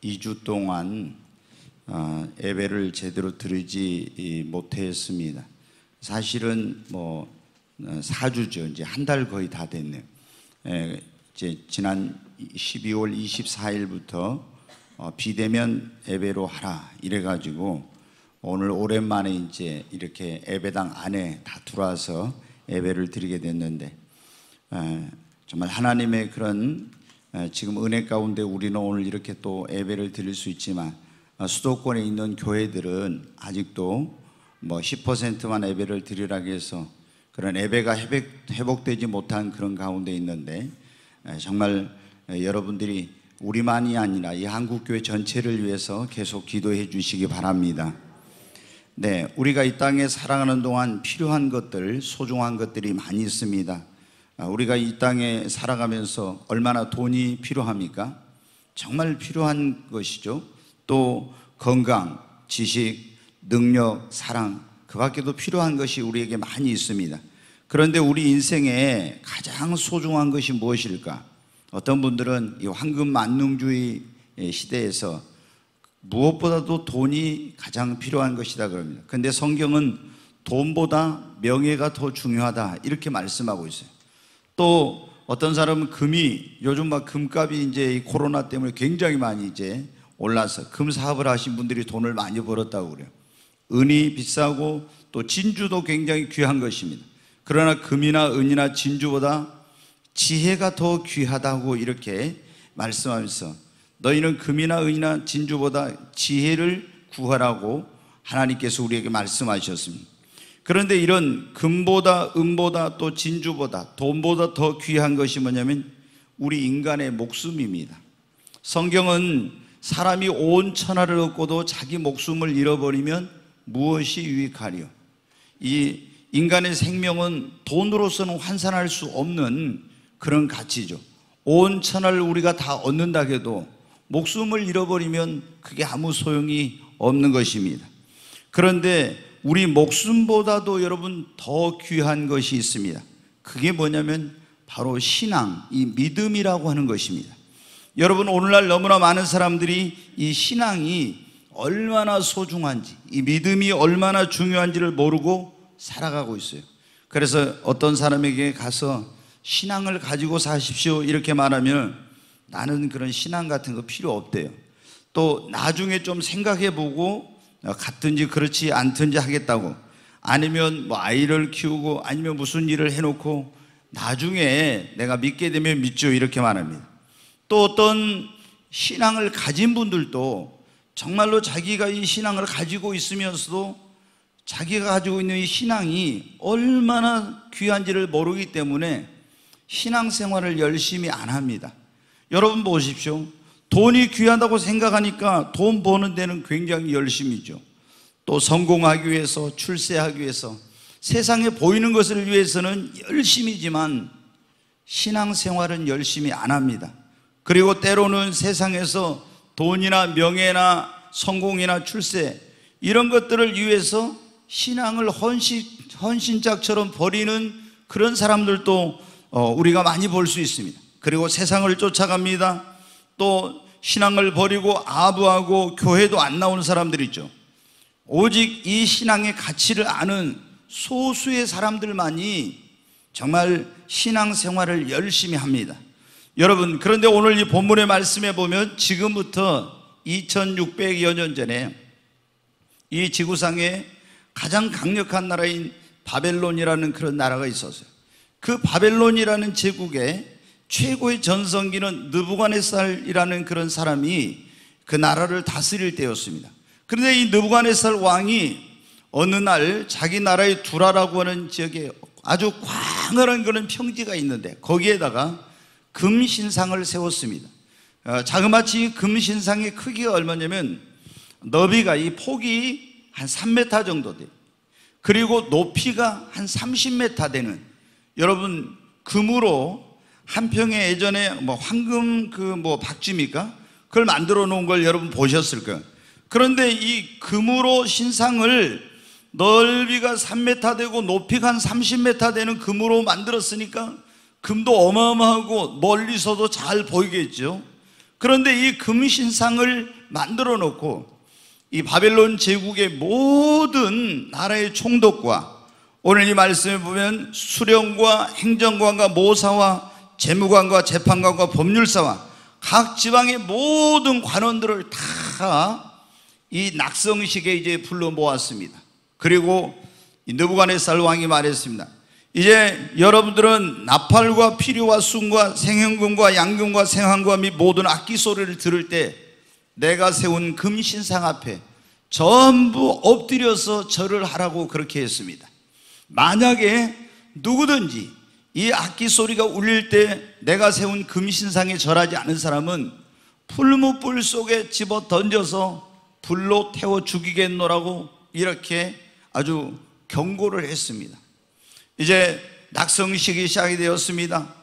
2주 동안 예배를 제대로 드리지 못했습니다. 사실은 4주죠. 이제 한 달 거의 다 됐네요. 이제 지난 12월 24일부터 비대면 예배로 하라 이래가지고 오늘 오랜만에 이제 이렇게 예배당 안에 다 들어와서 예배를 드리게 됐는데, 정말 하나님의 그런 지금 은혜 가운데 우리는 오늘 이렇게 또 예배를 드릴 수 있지만, 수도권에 있는 교회들은 아직도 10%만 예배를 드리라고 해서 그런 예배가 회복되지 못한 그런 가운데 있는데, 정말 여러분들이 우리만이 아니라 이 한국교회 전체를 위해서 계속 기도해 주시기 바랍니다. 네, 우리가 이 땅에 살아가는 동안 필요한 것들, 소중한 것들이 많이 있습니다. 우리가 이 땅에 살아가면서 얼마나 돈이 필요합니까? 정말 필요한 것이죠. 또 건강, 지식, 능력, 사랑, 그 밖에도 필요한 것이 우리에게 많이 있습니다. 그런데 우리 인생에 가장 소중한 것이 무엇일까? 어떤 분들은 이 황금 만능주의 시대에서 무엇보다도 돈이 가장 필요한 것이다 그럽니다. 그런데 성경은 돈보다 명예가 더 중요하다 이렇게 말씀하고 있어요. 또 어떤 사람은 요즘 금값이 이제 이 코로나 때문에 굉장히 많이 이제 올라서 금 사업을 하신 분들이 돈을 많이 벌었다고 그래요. 은이 비싸고 또 진주도 굉장히 귀한 것입니다. 그러나 금이나 은이나 진주보다 지혜가 더 귀하다고 이렇게 말씀하면서, 너희는 금이나 은이나 진주보다 지혜를 구하라고 하나님께서 우리에게 말씀하셨습니다. 그런데 이런 금보다 은보다 또 진주보다 돈보다 더 귀한 것이 뭐냐면 우리 인간의 목숨입니다. 성경은 사람이 온 천하를 얻고도 자기 목숨을 잃어버리면 무엇이 유익하리요? 이 인간의 생명은 돈으로서는 환산할 수 없는 그런 가치죠. 온 천하를 우리가 다 얻는다 해도 목숨을 잃어버리면 그게 아무 소용이 없는 것입니다. 그런데 우리 목숨보다도 여러분 더 귀한 것이 있습니다. 그게 뭐냐면 바로 신앙, 이 믿음이라고 하는 것입니다. 여러분, 오늘날 너무나 많은 사람들이 이 신앙이 얼마나 소중한지, 이 믿음이 얼마나 중요한지를 모르고 살아가고 있어요. 그래서 어떤 사람에게 가서 신앙을 가지고 사십시오 이렇게 말하면 나는 그런 신앙 같은 거 필요 없대요. 또 나중에 좀 생각해보고 같든지 그렇지 않든지 하겠다고, 아니면 아이를 키우고 아니면 무슨 일을 해놓고 나중에 내가 믿게 되면 믿죠 이렇게 말합니다. 또 어떤 신앙을 가진 분들도 정말로 자기가 이 신앙을 가지고 있으면서도 자기가 가지고 있는 이 신앙이 얼마나 귀한지를 모르기 때문에 신앙생활을 열심히 안 합니다. 여러분 보십시오. 돈이 귀하다고 생각하니까 돈 버는 데는 굉장히 열심히죠. 또 성공하기 위해서, 출세하기 위해서, 세상에 보이는 것을 위해서는 열심히지만 신앙생활은 열심히 안 합니다. 그리고 때로는 세상에서 돈이나 명예나 성공이나 출세 이런 것들을 위해서 신앙을 헌신짝처럼 버리는 그런 사람들도 우리가 많이 볼 수 있습니다. 그리고 세상을 쫓아갑니다. 또 신앙을 버리고 아부하고 교회도 안 나오는 사람들 있죠. 오직 이 신앙의 가치를 아는 소수의 사람들만이 정말 신앙생활을 열심히 합니다. 여러분, 그런데 오늘 이 본문의 말씀에 보면 지금부터 2600여 년 전에 이 지구상에 가장 강력한 나라인 바벨론이라는 그런 나라가 있었어요. 그 바벨론이라는 제국에 최고의 전성기는 느부갓네살이라는 그런 사람이 그 나라를 다스릴 때였습니다. 그런데 이 느부갓네살 왕이 어느 날 자기 나라의 두라라고 하는 지역에 아주 광활한 그런 평지가 있는데 거기에다가 금신상을 세웠습니다. 자그마치 금신상의 크기가 얼마냐면 너비가, 이 폭이 한 3m 정도 돼요. 그리고 높이가 한 30m 되는, 여러분 금으로 한 평에 예전에 황금 박쥐입니까? 그걸 만들어 놓은 걸 여러분 보셨을 거예요. 그런데 이 금으로 신상을 넓이가 3m 되고 높이가 한 30m 되는 금으로 만들었으니까 금도 어마어마하고 멀리서도 잘 보이겠죠. 그런데 이 금신상을 만들어 놓고 이 바벨론 제국의 모든 나라의 총독과 오늘 이 말씀에 보면 수령과 행정관과 모사와 재무관과 재판관과 법률사와 각 지방의 모든 관원들을 다 이 낙성식에 이제 불러 모았습니다. 그리고 이 느부갓네살 왕이 말했습니다. 이제 여러분들은 나팔과 피리와 순과 생현금과 양금과 생황과 및 모든 악기 소리를 들을 때 내가 세운 금신상 앞에 전부 엎드려서 절을 하라고 그렇게 했습니다. 만약에 누구든지 이 악기 소리가 울릴 때 내가 세운 금신상에 절하지 않은 사람은 풀무불 속에 집어 던져서 불로 태워 죽이겠노라고 이렇게 아주 경고를 했습니다. 이제 낙성식이 시작이 되었습니다.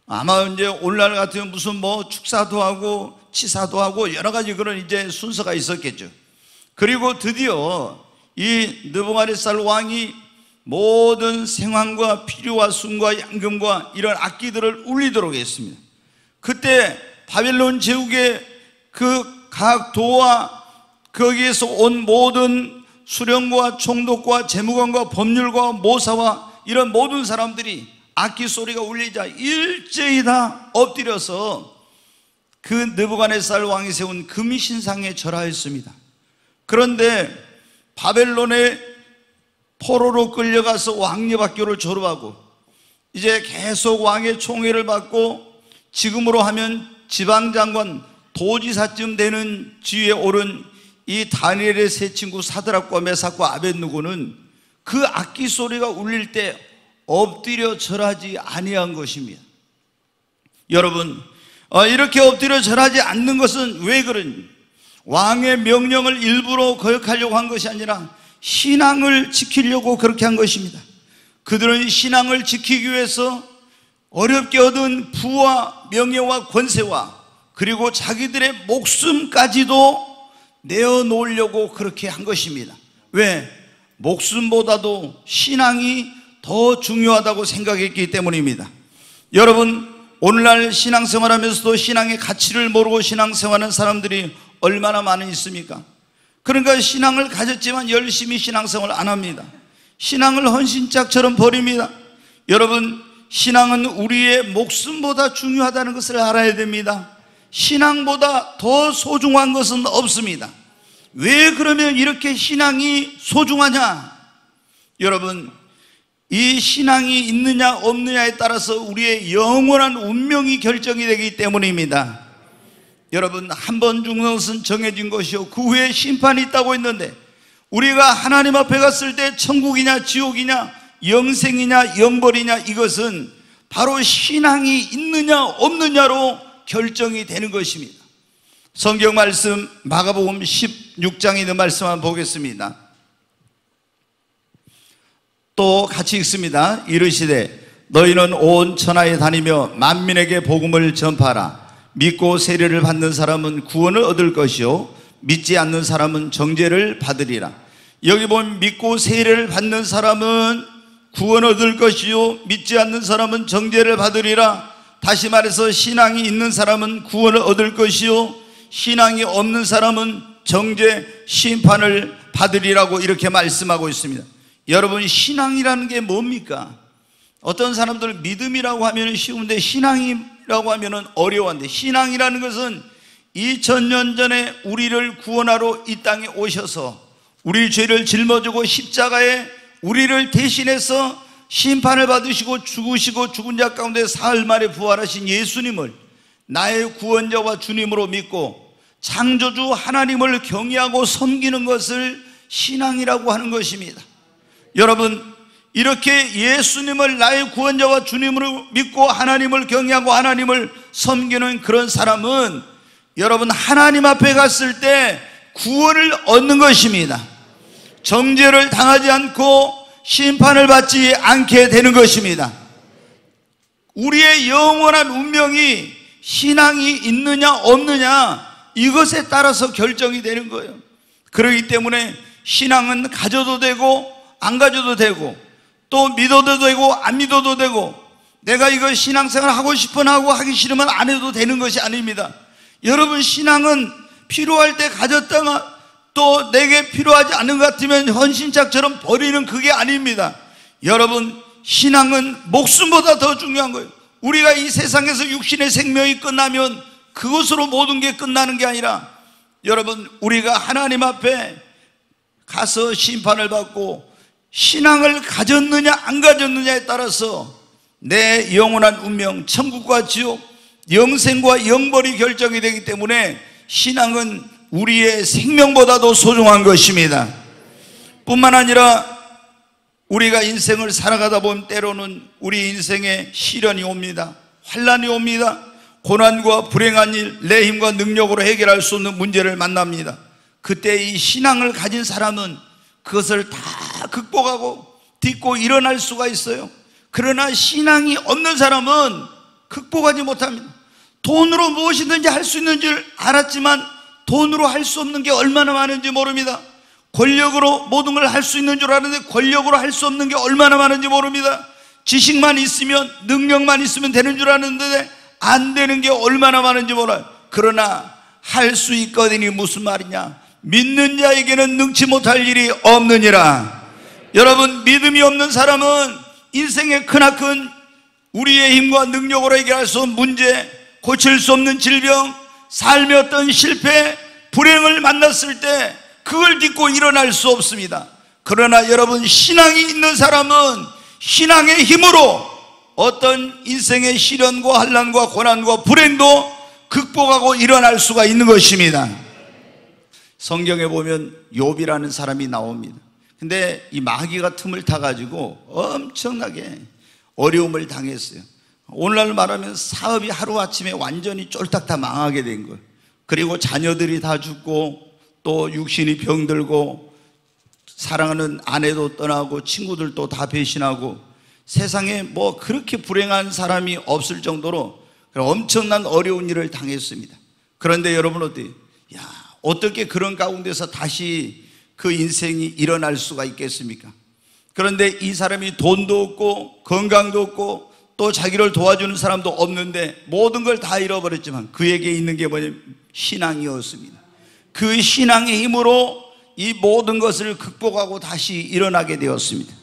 아마 이제 오늘날 같으면 무슨 뭐 축사도 하고 치사도 하고 여러 가지 그런 이제 순서가 있었겠죠. 그리고 드디어 이 느부갓네살 왕이 모든 생황과 피류와 순과 양금과 이런 악기들을 울리도록 했습니다. 그때 바벨론 제국의 그 각 도와 거기에서 온 모든 수령과 총독과 재무관과 법률과 모사와 이런 모든 사람들이 악기 소리가 울리자 일제히 다 엎드려서 그 느부갓네살 왕이 세운 금신상에 절하였습니다. 그런데 바벨론의 포로로 끌려가서 왕립학교를 졸업하고 이제 계속 왕의 총애를 받고 지금으로 하면 지방장관 도지사쯤 되는 지위에 오른 이 다니엘의 세 친구 사드락과 메삭과 아벳느고는 그 악기 소리가 울릴 때 엎드려 절하지 아니한 것입니다. 여러분, 이렇게 엎드려 절하지 않는 것은 왜 그런지, 왕의 명령을 일부러 거역하려고 한 것이 아니라 신앙을 지키려고 그렇게 한 것입니다. 그들은 신앙을 지키기 위해서 어렵게 얻은 부와 명예와 권세와 그리고 자기들의 목숨까지도 내어놓으려고 그렇게 한 것입니다. 왜? 목숨보다도 신앙이 더 중요하다고 생각했기 때문입니다. 여러분, 오늘날 신앙생활 하면서도 신앙의 가치를 모르고 신앙생활하는 사람들이 얼마나 많이 있습니까? 그러니까 신앙을 가졌지만 열심히 신앙생활을 안 합니다. 신앙을 헌신짝처럼 버립니다. 여러분, 신앙은 우리의 목숨보다 중요하다는 것을 알아야 됩니다. 신앙보다 더 소중한 것은 없습니다. 왜 그러면 이렇게 신앙이 소중하냐? 여러분, 이 신앙이 있느냐 없느냐에 따라서 우리의 영원한 운명이 결정이 되기 때문입니다. 여러분, 한 번 죽는 것은 정해진 것이요 그 후에 심판이 있다고 했는데 우리가 하나님 앞에 갔을 때 천국이냐 지옥이냐 영생이냐 영벌이냐 이것은 바로 신앙이 있느냐 없느냐로 결정이 되는 것입니다. 성경 말씀 마가복음 16장에 있는 말씀 한번 보겠습니다. 또 같이 읽습니다. 이르시되 너희는 온 천하에 다니며 만민에게 복음을 전파하라. 믿고 세례를 받는 사람은 구원을 얻을 것이요 믿지 않는 사람은 정죄를 받으리라. 여기 보면 믿고 세례를 받는 사람은 구원을 얻을 것이요 믿지 않는 사람은 정죄를 받으리라. 다시 말해서 신앙이 있는 사람은 구원을 얻을 것이요 신앙이 없는 사람은 정죄 심판을 받으리라고 이렇게 말씀하고 있습니다. 여러분, 신앙이라는 게 뭡니까? 어떤 사람들 믿음이라고 하면 쉬운데 신앙이라고 하면 어려운데, 신앙이라는 것은 2000년 전에 우리를 구원하러 이 땅에 오셔서 우리 죄를 짊어지고 십자가에 우리를 대신해서 심판을 받으시고 죽으시고 죽은 자 가운데 사흘 만에 부활하신 예수님을 나의 구원자와 주님으로 믿고 창조주 하나님을 경외하고 섬기는 것을 신앙이라고 하는 것입니다. 여러분, 이렇게 예수님을 나의 구원자와 주님으로 믿고 하나님을 경외하고 하나님을 섬기는 그런 사람은 여러분 하나님 앞에 갔을 때 구원을 얻는 것입니다. 정죄를 당하지 않고 심판을 받지 않게 되는 것입니다. 우리의 영원한 운명이 신앙이 있느냐 없느냐 이것에 따라서 결정이 되는 거예요. 그렇기 때문에 신앙은 가져도 되고 안 가져도 되고 또 믿어도 되고 안 믿어도 되고 내가 이거 신앙생활 하고 싶으면 하고 하기 싫으면 안 해도 되는 것이 아닙니다. 여러분, 신앙은 필요할 때 가졌다가 또 내게 필요하지 않은 것 같으면 헌신짝처럼 버리는 그게 아닙니다. 여러분, 신앙은 목숨보다 더 중요한 거예요. 우리가 이 세상에서 육신의 생명이 끝나면 그것으로 모든 게 끝나는 게 아니라, 여러분, 우리가 하나님 앞에 가서 심판을 받고 신앙을 가졌느냐 안 가졌느냐에 따라서 내 영원한 운명, 천국과 지옥, 영생과 영벌이 결정이 되기 때문에 신앙은 우리의 생명보다도 소중한 것입니다. 뿐만 아니라 우리가 인생을 살아가다 보면 때로는 우리 인생에 시련이 옵니다. 환난이 옵니다. 고난과 불행한 일, 내 힘과 능력으로 해결할 수 없는 문제를 만납니다. 그때 이 신앙을 가진 사람은 그것을 다 극복하고 딛고 일어날 수가 있어요. 그러나 신앙이 없는 사람은 극복하지 못합니다. 돈으로 무엇이든지 할 수 있는 줄 알았지만 돈으로 할 수 없는 게 얼마나 많은지 모릅니다. 권력으로 모든 걸 할 수 있는 줄 아는데 권력으로 할 수 없는 게 얼마나 많은지 모릅니다. 지식만 있으면, 능력만 있으면 되는 줄 아는데 안 되는 게 얼마나 많은지 몰라요. 그러나 할 수 있거든이 무슨 말이냐? 믿는 자에게는 능치 못할 일이 없느니라. 여러분, 믿음이 없는 사람은 인생의 크나큰 우리의 힘과 능력으로 해결할 수 없는 문제, 고칠 수 없는 질병, 삶의 어떤 실패, 불행을 만났을 때 그걸 딛고 일어날 수 없습니다. 그러나 여러분, 신앙이 있는 사람은 신앙의 힘으로 어떤 인생의 시련과 환난과 고난과 불행도 극복하고 일어날 수가 있는 것입니다. 성경에 보면 욥이라는 사람이 나옵니다. 근데 이 마귀가 틈을 타가지고 엄청나게 어려움을 당했어요. 오늘날 말하면 사업이 하루아침에 완전히 쫄딱 다 망하게 된 거예요. 그리고 자녀들이 다 죽고 또 육신이 병들고 사랑하는 아내도 떠나고 친구들도 다 배신하고 세상에 뭐 그렇게 불행한 사람이 없을 정도로 엄청난 어려운 일을 당했습니다. 그런데 여러분 어때요? 어떻게 그런 가운데서 다시 그 인생이 일어날 수가 있겠습니까? 그런데 이 사람이 돈도 없고 건강도 없고 또 자기를 도와주는 사람도 없는데 모든 걸 다 잃어버렸지만 그에게 있는 게 뭐냐면 신앙이었습니다. 그 신앙의 힘으로 이 모든 것을 극복하고 다시 일어나게 되었습니다.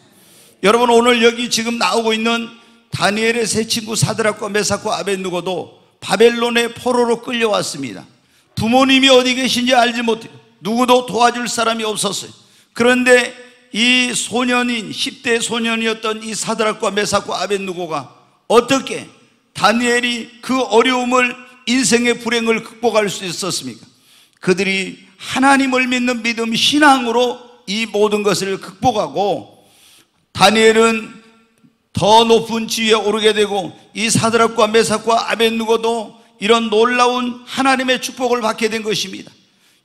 여러분, 오늘 여기 지금 나오고 있는 다니엘의 세 친구 사드락과 메삭과 아벳느고도 바벨론의 포로로 끌려왔습니다. 부모님이 어디 계신지 알지 못해요. 누구도 도와줄 사람이 없었어요. 그런데 이 소년인 10대 소년이었던 이 사드락과 메삭과 아벳느고가 어떻게 다니엘이 그 어려움을, 인생의 불행을 극복할 수 있었습니까? 그들이 하나님을 믿는 믿음, 신앙으로 이 모든 것을 극복하고 다니엘은 더 높은 지위에 오르게 되고 이 사드락과 메삭과 아벳느고도 이런 놀라운 하나님의 축복을 받게 된 것입니다.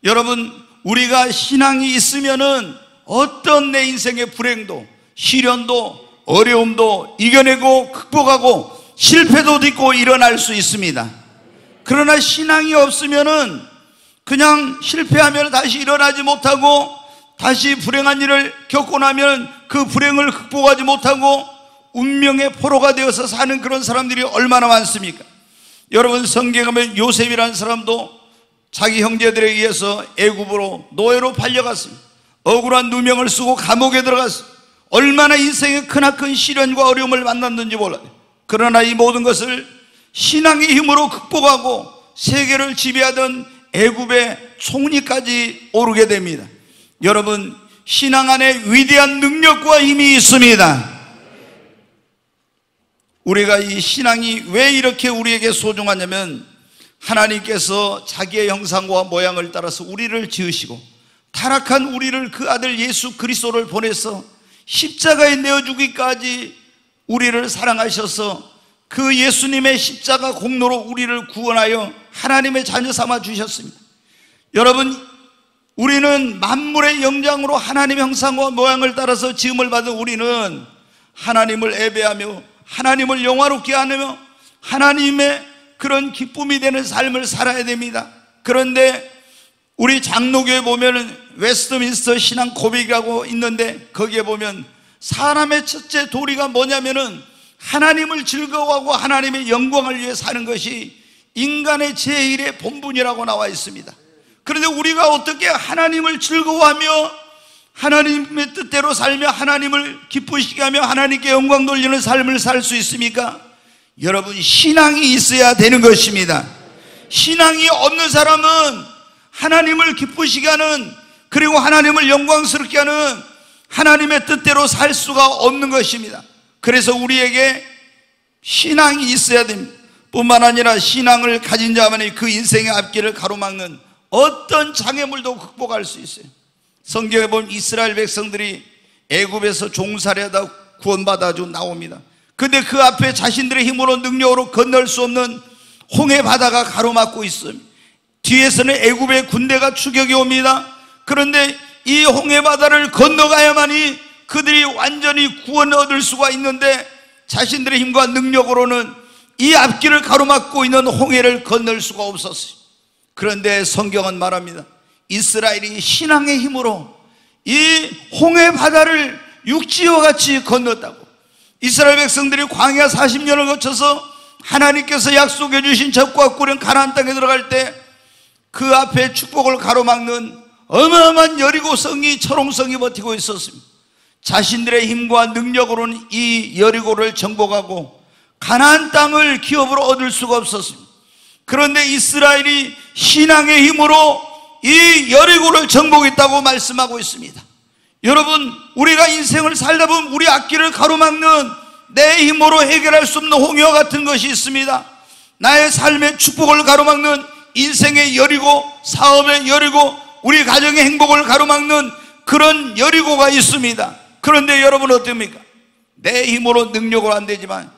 여러분, 우리가 신앙이 있으면은 어떤 내 인생의 불행도, 시련도, 어려움도 이겨내고 극복하고 실패도 딛고 일어날 수 있습니다. 그러나 신앙이 없으면은 그냥 실패하면 다시 일어나지 못하고 다시 불행한 일을 겪고 나면 그 불행을 극복하지 못하고 운명의 포로가 되어서 사는 그런 사람들이 얼마나 많습니까? 여러분, 성경에 보면 요셉이라는 사람도 자기 형제들에 의해서 애굽으로 노예로 팔려갔습니다. 억울한 누명을 쓰고 감옥에 들어갔어요. 얼마나 인생의 크나큰 시련과 어려움을 만났는지 몰라요. 그러나 이 모든 것을 신앙의 힘으로 극복하고 세계를 지배하던 애굽의 총리까지 오르게 됩니다. 여러분, 신앙 안에 위대한 능력과 힘이 있습니다. 우리가 이 신앙이 왜 이렇게 우리에게 소중하냐면 하나님께서 자기의 형상과 모양을 따라서 우리를 지으시고 타락한 우리를 그 아들 예수 그리스도를 보내서 십자가에 내어주기까지 우리를 사랑하셔서 그 예수님의 십자가 공로로 우리를 구원하여 하나님의 자녀 삼아 주셨습니다. 여러분, 우리는 만물의 영장으로 하나님의 형상과 모양을 따라서 지음을 받은 우리는 하나님을 예배하며 하나님을 영화롭게 하며 하나님의 그런 기쁨이 되는 삶을 살아야 됩니다. 그런데 우리 장로교에 보면은 웨스트민스터 신앙 고백이라고 있는데 거기에 보면 사람의 첫째 도리가 뭐냐면은 하나님을 즐거워하고 하나님의 영광을 위해 사는 것이 인간의 제일의 본분이라고 나와 있습니다. 그런데 우리가 어떻게 하나님을 즐거워하며 하나님의 뜻대로 살며 하나님을 기쁘시게 하며 하나님께 영광 돌리는 삶을 살 수 있습니까? 여러분, 신앙이 있어야 되는 것입니다. 신앙이 없는 사람은 하나님을 기쁘시게 하는, 그리고 하나님을 영광스럽게 하는 하나님의 뜻대로 살 수가 없는 것입니다. 그래서 우리에게 신앙이 있어야 됩니다. 뿐만 아니라 신앙을 가진 자만이 그 인생의 앞길을 가로막는 어떤 장애물도 극복할 수 있어요. 성경에 보면 이스라엘 백성들이 애굽에서 종살이하다 구원받아 나옵니다. 근데 그 앞에 자신들의 힘으로 능력으로 건널 수 없는 홍해 바다가 가로막고 있습니다. 뒤에서는 애굽의 군대가 추격이 옵니다. 그런데 이 홍해 바다를 건너가야만이 그들이 완전히 구원을 얻을 수가 있는데 자신들의 힘과 능력으로는 이 앞길을 가로막고 있는 홍해를 건널 수가 없었어요. 그런데 성경은 말합니다. 이스라엘이 신앙의 힘으로 이 홍해 바다를 육지와 같이 건넜다고. 이스라엘 백성들이 광야 40년을 거쳐서 하나님께서 약속해 주신 적과 꿀은 가나안 땅에 들어갈 때 그 앞에 축복을 가로막는 어마어마한 여리고성이, 철옹성이 버티고 있었습니다. 자신들의 힘과 능력으로는 이 여리고를 정복하고 가나안 땅을 기업으로 얻을 수가 없었습니다. 그런데 이스라엘이 신앙의 힘으로 이 여리고를 정복했다고 말씀하고 있습니다. 여러분, 우리가 인생을 살다 보면 우리 앞길을 가로막는 내 힘으로 해결할 수 없는 홍해와 같은 것이 있습니다. 나의 삶의 축복을 가로막는 인생의 여리고, 사업의 여리고, 우리 가정의 행복을 가로막는 그런 여리고가 있습니다. 그런데 여러분 어떻습니까? 내 힘으로 능력으로 안 되지만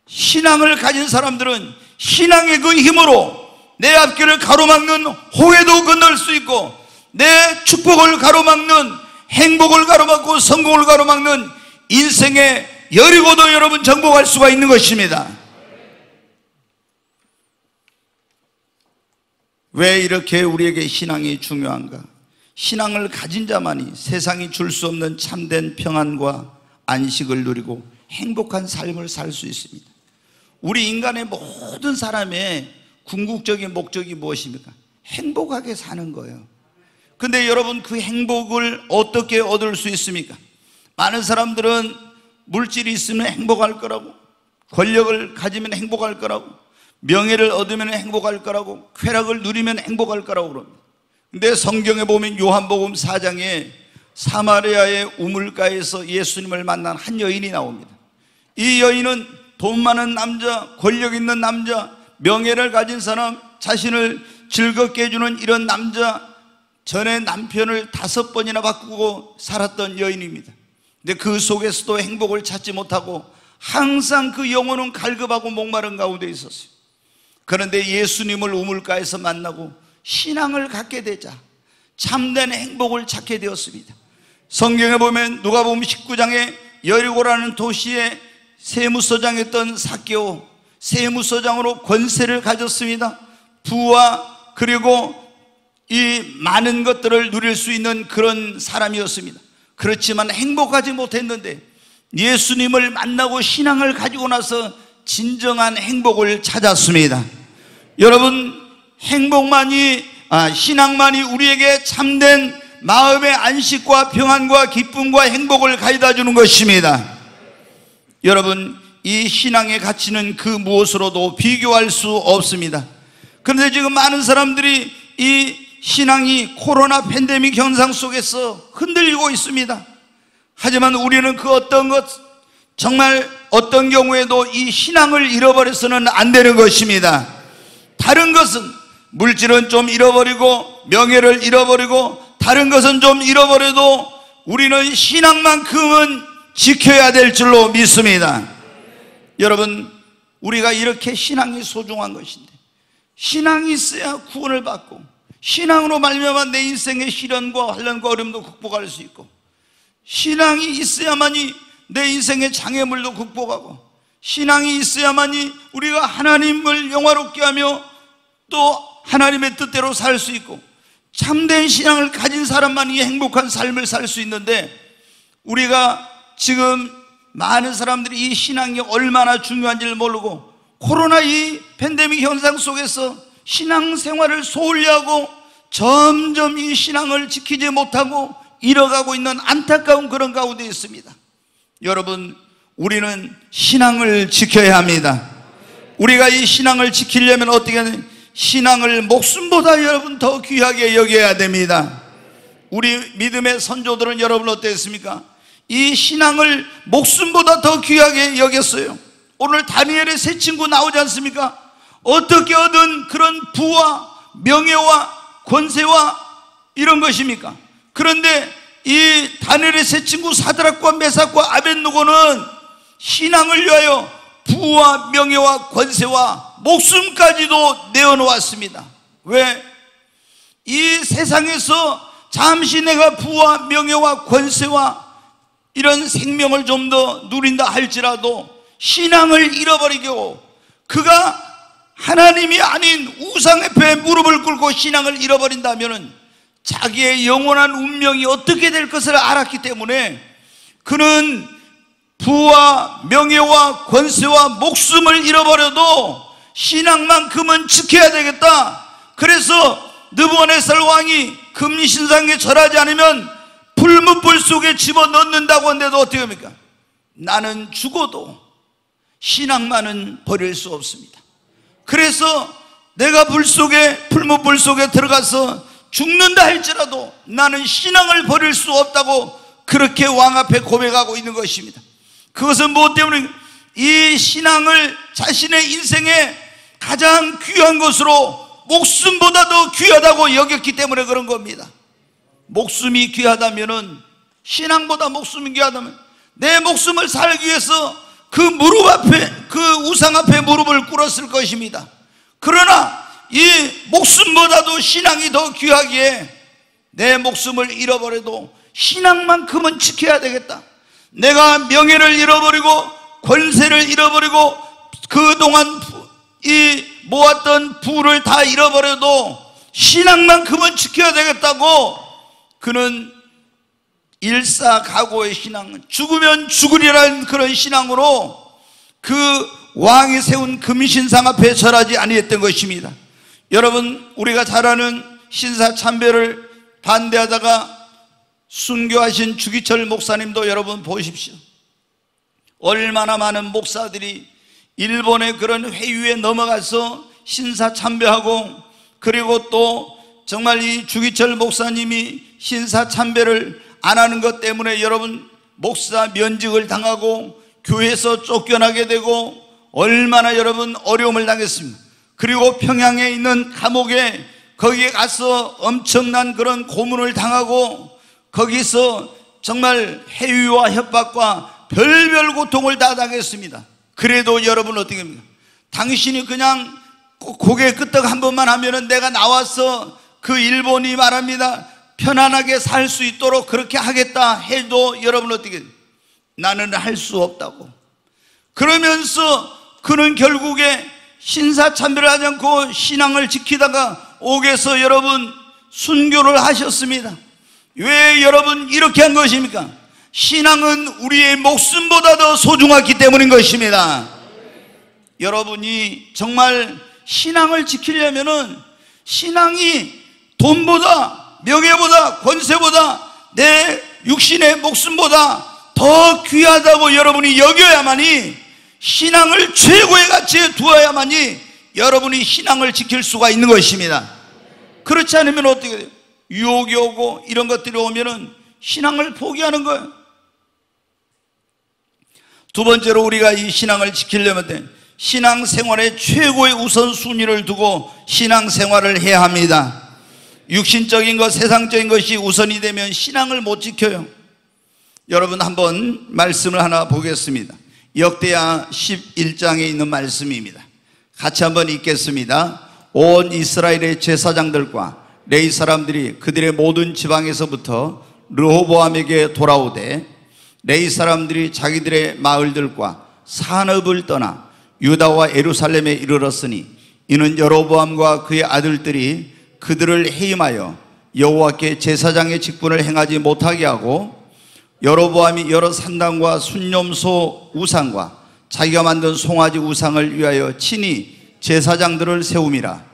신앙을 가진 사람들은 신앙의 그 힘으로 내 앞길을 가로막는 홍해도 건널 수 있고 내 축복을 가로막는, 행복을 가로막고 성공을 가로막는 인생의 여리고도 여러분 정복할 수가 있는 것입니다. 왜 이렇게 우리에게 신앙이 중요한가? 신앙을 가진 자만이 세상이 줄 수 없는 참된 평안과 안식을 누리고 행복한 삶을 살 수 있습니다. 우리 인간의 모든 사람의 궁극적인 목적이 무엇입니까? 행복하게 사는 거예요. 근데 여러분, 그 행복을 어떻게 얻을 수 있습니까? 많은 사람들은 물질이 있으면 행복할 거라고, 권력을 가지면 행복할 거라고, 명예를 얻으면 행복할 거라고, 쾌락을 누리면 행복할 거라고 그럽니다. 근데 성경에 보면 요한복음 4장에 사마리아의 우물가에서 예수님을 만난 한 여인이 나옵니다. 이 여인은 돈 많은 남자, 권력 있는 남자, 명예를 가진 사람, 자신을 즐겁게 해주는 이런 남자, 전에 남편을 5번이나 바꾸고 살았던 여인입니다. 근데 그 속에서도 행복을 찾지 못하고 항상 그 영혼은 갈급하고 목마른 가운데 있었어요. 그런데 예수님을 우물가에서 만나고 신앙을 갖게 되자 참된 행복을 찾게 되었습니다. 성경에 보면 누가복음 19장에 여리고라는 도시에 세무서장했던 삭개오, 세무서장으로 권세를 가졌습니다. 부와 그리고 이 많은 것들을 누릴 수 있는 그런 사람이었습니다. 그렇지만 행복하지 못했는데 예수님을 만나고 신앙을 가지고 나서 진정한 행복을 찾았습니다. 여러분, 신앙만이 우리에게 참된 마음의 안식과 평안과 기쁨과 행복을 가져다 주는 것입니다. 여러분, 이 신앙의 가치는 그 무엇으로도 비교할 수 없습니다. 그런데 지금 많은 사람들이 이 신앙이 코로나 팬데믹 현상 속에서 흔들리고 있습니다. 하지만 우리는 그 어떤 것, 정말 어떤 경우에도 이 신앙을 잃어버려서는 안 되는 것입니다. 다른 것은, 물질은 좀 잃어버리고 명예를 잃어버리고 다른 것은 좀 잃어버려도 우리는 신앙만큼은 지켜야 될 줄로 믿습니다. 여러분, 우리가 이렇게 신앙이 소중한 것인데 신앙이 있어야 구원을 받고 신앙으로 말미암아 내 인생의 시련과 환난과 어려움도 극복할 수 있고 신앙이 있어야만이 내 인생의 장애물도 극복하고 신앙이 있어야만이 우리가 하나님을 영화롭게 하며 또 하나님의 뜻대로 살 수 있고 참된 신앙을 가진 사람만이 행복한 삶을 살 수 있는데 우리가 지금 많은 사람들이 이 신앙이 얼마나 중요한지를 모르고 코로나 이 팬데믹 현상 속에서 신앙생활을 소홀히 하고 점점 이 신앙을 지키지 못하고 잃어가고 있는 안타까운 그런 가운데 있습니다. 여러분, 우리는 신앙을 지켜야 합니다. 우리가 이 신앙을 지키려면 어떻게 하냐? 신앙을 목숨보다 여러분 더 귀하게 여겨야 됩니다. 우리 믿음의 선조들은 여러분 어땠습니까? 이 신앙을 목숨보다 더 귀하게 여겼어요. 오늘 다니엘의 세 친구 나오지 않습니까? 어떻게 얻은 그런 부와 명예와 권세와 이런 것입니까? 그런데 이 다니엘의 세 친구 사드락과 메삭과 아벳느고는 신앙을 위하여 부와 명예와 권세와 목숨까지도 내어놓았습니다. 왜? 이 세상에서 잠시 내가 부와 명예와 권세와 이런 생명을 좀 더 누린다 할지라도 신앙을 잃어버리고 그가 하나님이 아닌 우상 앞에 무릎을 꿇고 신앙을 잃어버린다면 자기의 영원한 운명이 어떻게 될 것을 알았기 때문에 그는 부와 명예와 권세와 목숨을 잃어버려도 신앙만큼은 지켜야 되겠다. 그래서 느부갓네살 왕이 금신상에 절하지 않으면 불문불 속에 집어넣는다고 하는데도 어떻게 합니까? 나는 죽어도 신앙만은 버릴 수 없습니다. 그래서 내가 불문불 속에 들어가서 죽는다 할지라도 나는 신앙을 버릴 수 없다고 그렇게 왕 앞에 고백하고 있는 것입니다. 그것은 무엇 때문에? 이 신앙을 자신의 인생에 가장 귀한 것으로 목숨보다 더 귀하다고 여겼기 때문에 그런 겁니다. 목숨이 귀하다면은, 신앙보다 목숨이 귀하다면 내 목숨을 살기 위해서 그 무릎 앞에, 그 우상 앞에 무릎을 꿇었을 것입니다. 그러나 이 목숨보다도 신앙이 더 귀하기에 내 목숨을 잃어버려도 신앙만큼은 지켜야 되겠다. 내가 명예를 잃어버리고 권세를 잃어버리고 그동안 이 모았던 부를 다 잃어버려도 신앙만큼은 지켜야 되겠다고 그는 일사각오의 신앙, 죽으면 죽으리라는 그런 신앙으로 그 왕이 세운 금신상 앞에 절하지 아니했던 것입니다. 여러분, 우리가 잘 아는 신사참배를 반대하다가 순교하신 주기철 목사님도 여러분 보십시오. 얼마나 많은 목사들이 일본의 그런 회유에 넘어가서 신사참배하고, 그리고 또 정말 이 주기철 목사님이 신사참배를 안 하는 것 때문에 여러분 목사 면직을 당하고 교회에서 쫓겨나게 되고 얼마나 여러분 어려움을 당했습니다. 그리고 평양에 있는 감옥에 거기에 가서 엄청난 그런 고문을 당하고 거기서 정말 해유와 협박과 별별 고통을 다 당했습니다. 그래도 여러분 어떻게 합니까? 당신이 그냥 고개 끄덕 한 번만 하면은 내가 나와서 그 일본이 말합니다. 편안하게 살 수 있도록 그렇게 하겠다 해도 여러분 어떻게 해요? 나는 할 수 없다고. 그러면서 그는 결국에 신사참배를 하지 않고 신앙을 지키다가 옥에서 여러분 순교를 하셨습니다. 왜 여러분 이렇게 한 것입니까? 신앙은 우리의 목숨보다 더 소중하기 때문인 것입니다. 여러분이 정말 신앙을 지키려면은 신앙이 돈보다 명예보다 권세보다 내 육신의 목숨보다 더 귀하다고 여러분이 여겨야만이, 신앙을 최고의 가치에 두어야만이 여러분이 신앙을 지킬 수가 있는 것입니다. 그렇지 않으면 어떻게 돼요? 유혹이 오고 이런 것들이 오면은 신앙을 포기하는 거예요. 두 번째로 우리가 이 신앙을 지키려면 신앙생활의 최고의 우선순위를 두고 신앙생활을 해야 합니다. 육신적인 것, 세상적인 것이 우선이 되면 신앙을 못 지켜요. 여러분 한번 말씀을 하나 보겠습니다. 역대하 11장에 있는 말씀입니다. 같이 한번 읽겠습니다. 온 이스라엘의 제사장들과 레위 사람들이 그들의 모든 지방에서부터 르호보암에게 돌아오되, 레위 사람들이 자기들의 마을들과 산업을 떠나 유다와 예루살렘에 이르렀으니 이는 여로보암과 그의 아들들이 그들을 해임하여 여호와께 제사장의 직분을 행하지 못하게 하고, 여로보암이 여러 산당과 순념소 우상과 자기가 만든 송아지 우상을 위하여 친히 제사장들을 세움이라.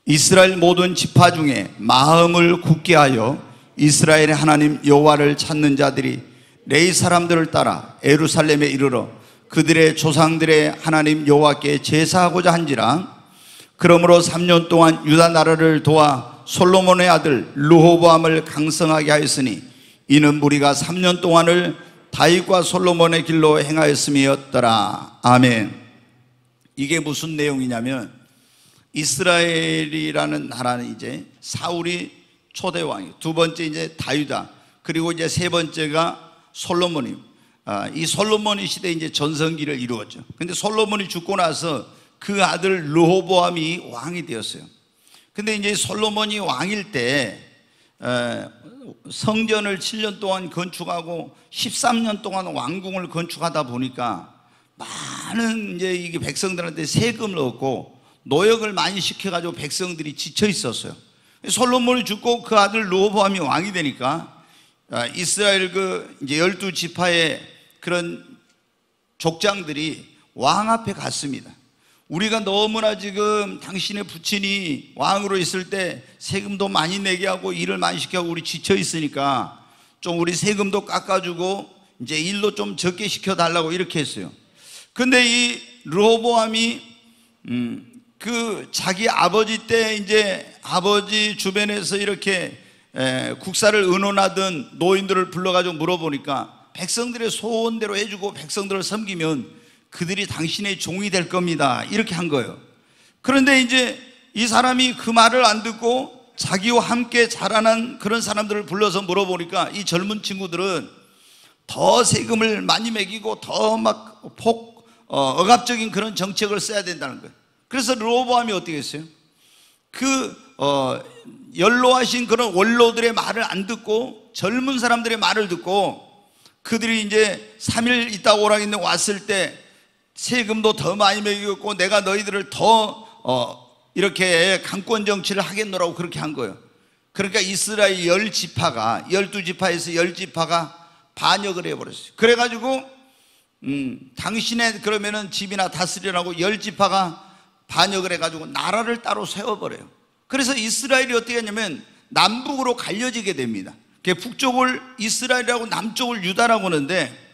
이스라엘 모든 지파 중에 마음을 굳게 하여 이스라엘의 하나님 여호와를 찾는 자들이 레위 사람들을 따라 예루살렘에 이르러 그들의 조상들의 하나님 여호와께 제사하고자 한지라. 그러므로 3년 동안 유다 나라를 도와 솔로몬의 아들 르호보암을 강성하게 하였으니 이는 무리가 3년 동안을 다윗과 솔로몬의 길로 행하였음이었더라. 아멘. 이게 무슨 내용이냐면, 이스라엘이라는 나라는 이제 사울이 초대 왕이, 두 번째 이제 다윗아, 그리고 이제 세 번째가 솔로몬이, 이 솔로몬의 시대에 이제 전성기를 이루었죠. 근데 솔로몬이 죽고 나서 그 아들 르호보암이 왕이 되었어요. 근데 이제 솔로몬이 왕일 때 성전을 7년 동안 건축하고 13년 동안 왕궁을 건축하다 보니까 많은 이제 이게 백성들한테 세금을 얻고 노역을 많이 시켜가지고 백성들이 지쳐 있었어요. 솔로몬이 죽고 그 아들 르호보암이 왕이 되니까 이스라엘 그 이제 12지파의 그런 족장들이 왕 앞에 갔습니다. 우리가 너무나 지금 당신의 부친이 왕으로 있을 때 세금도 많이 내게 하고 일을 많이 시켜고 우리 지쳐 있으니까 좀 우리 세금도 깎아주고 이제 일도 좀 적게 시켜달라고 이렇게 했어요. 근데 이 르호보암이 그 자기 아버지 때 이제 아버지 주변에서 이렇게 국사를 의논하던 노인들을 불러가지고 물어보니까 백성들의 소원대로 해주고 백성들을 섬기면 그들이 당신의 종이 될 겁니다, 이렇게 한 거예요. 그런데 이제 이 사람이 그 말을 안 듣고 자기와 함께 자라난 그런 사람들을 불러서 물어보니까 이 젊은 친구들은 더 세금을 많이 매기고 더 막 억압적인 그런 정책을 써야 된다는 거예요. 그래서 르호보암이 어떻게 했어요? 연로하신 그런 원로들의 말을 안 듣고 젊은 사람들의 말을 듣고 그들이 이제 3일 있다 오라는데 왔을 때 세금도 더 많이 매기고 내가 너희들을 더 이렇게 강권 정치를 하겠노라고 그렇게 한 거예요. 그러니까 이스라엘 10지파가 12지파에서 10지파가 반역을 해버렸어요. 그래가지고 당신의 그러면은 집이나 다스리라고 10지파가 반역을 해가지고 나라를 따로 세워버려요. 그래서 이스라엘이 어떻게 하냐면 남북으로 갈려지게 됩니다. 북쪽을 이스라엘이라고 남쪽을 유다라고 하는데,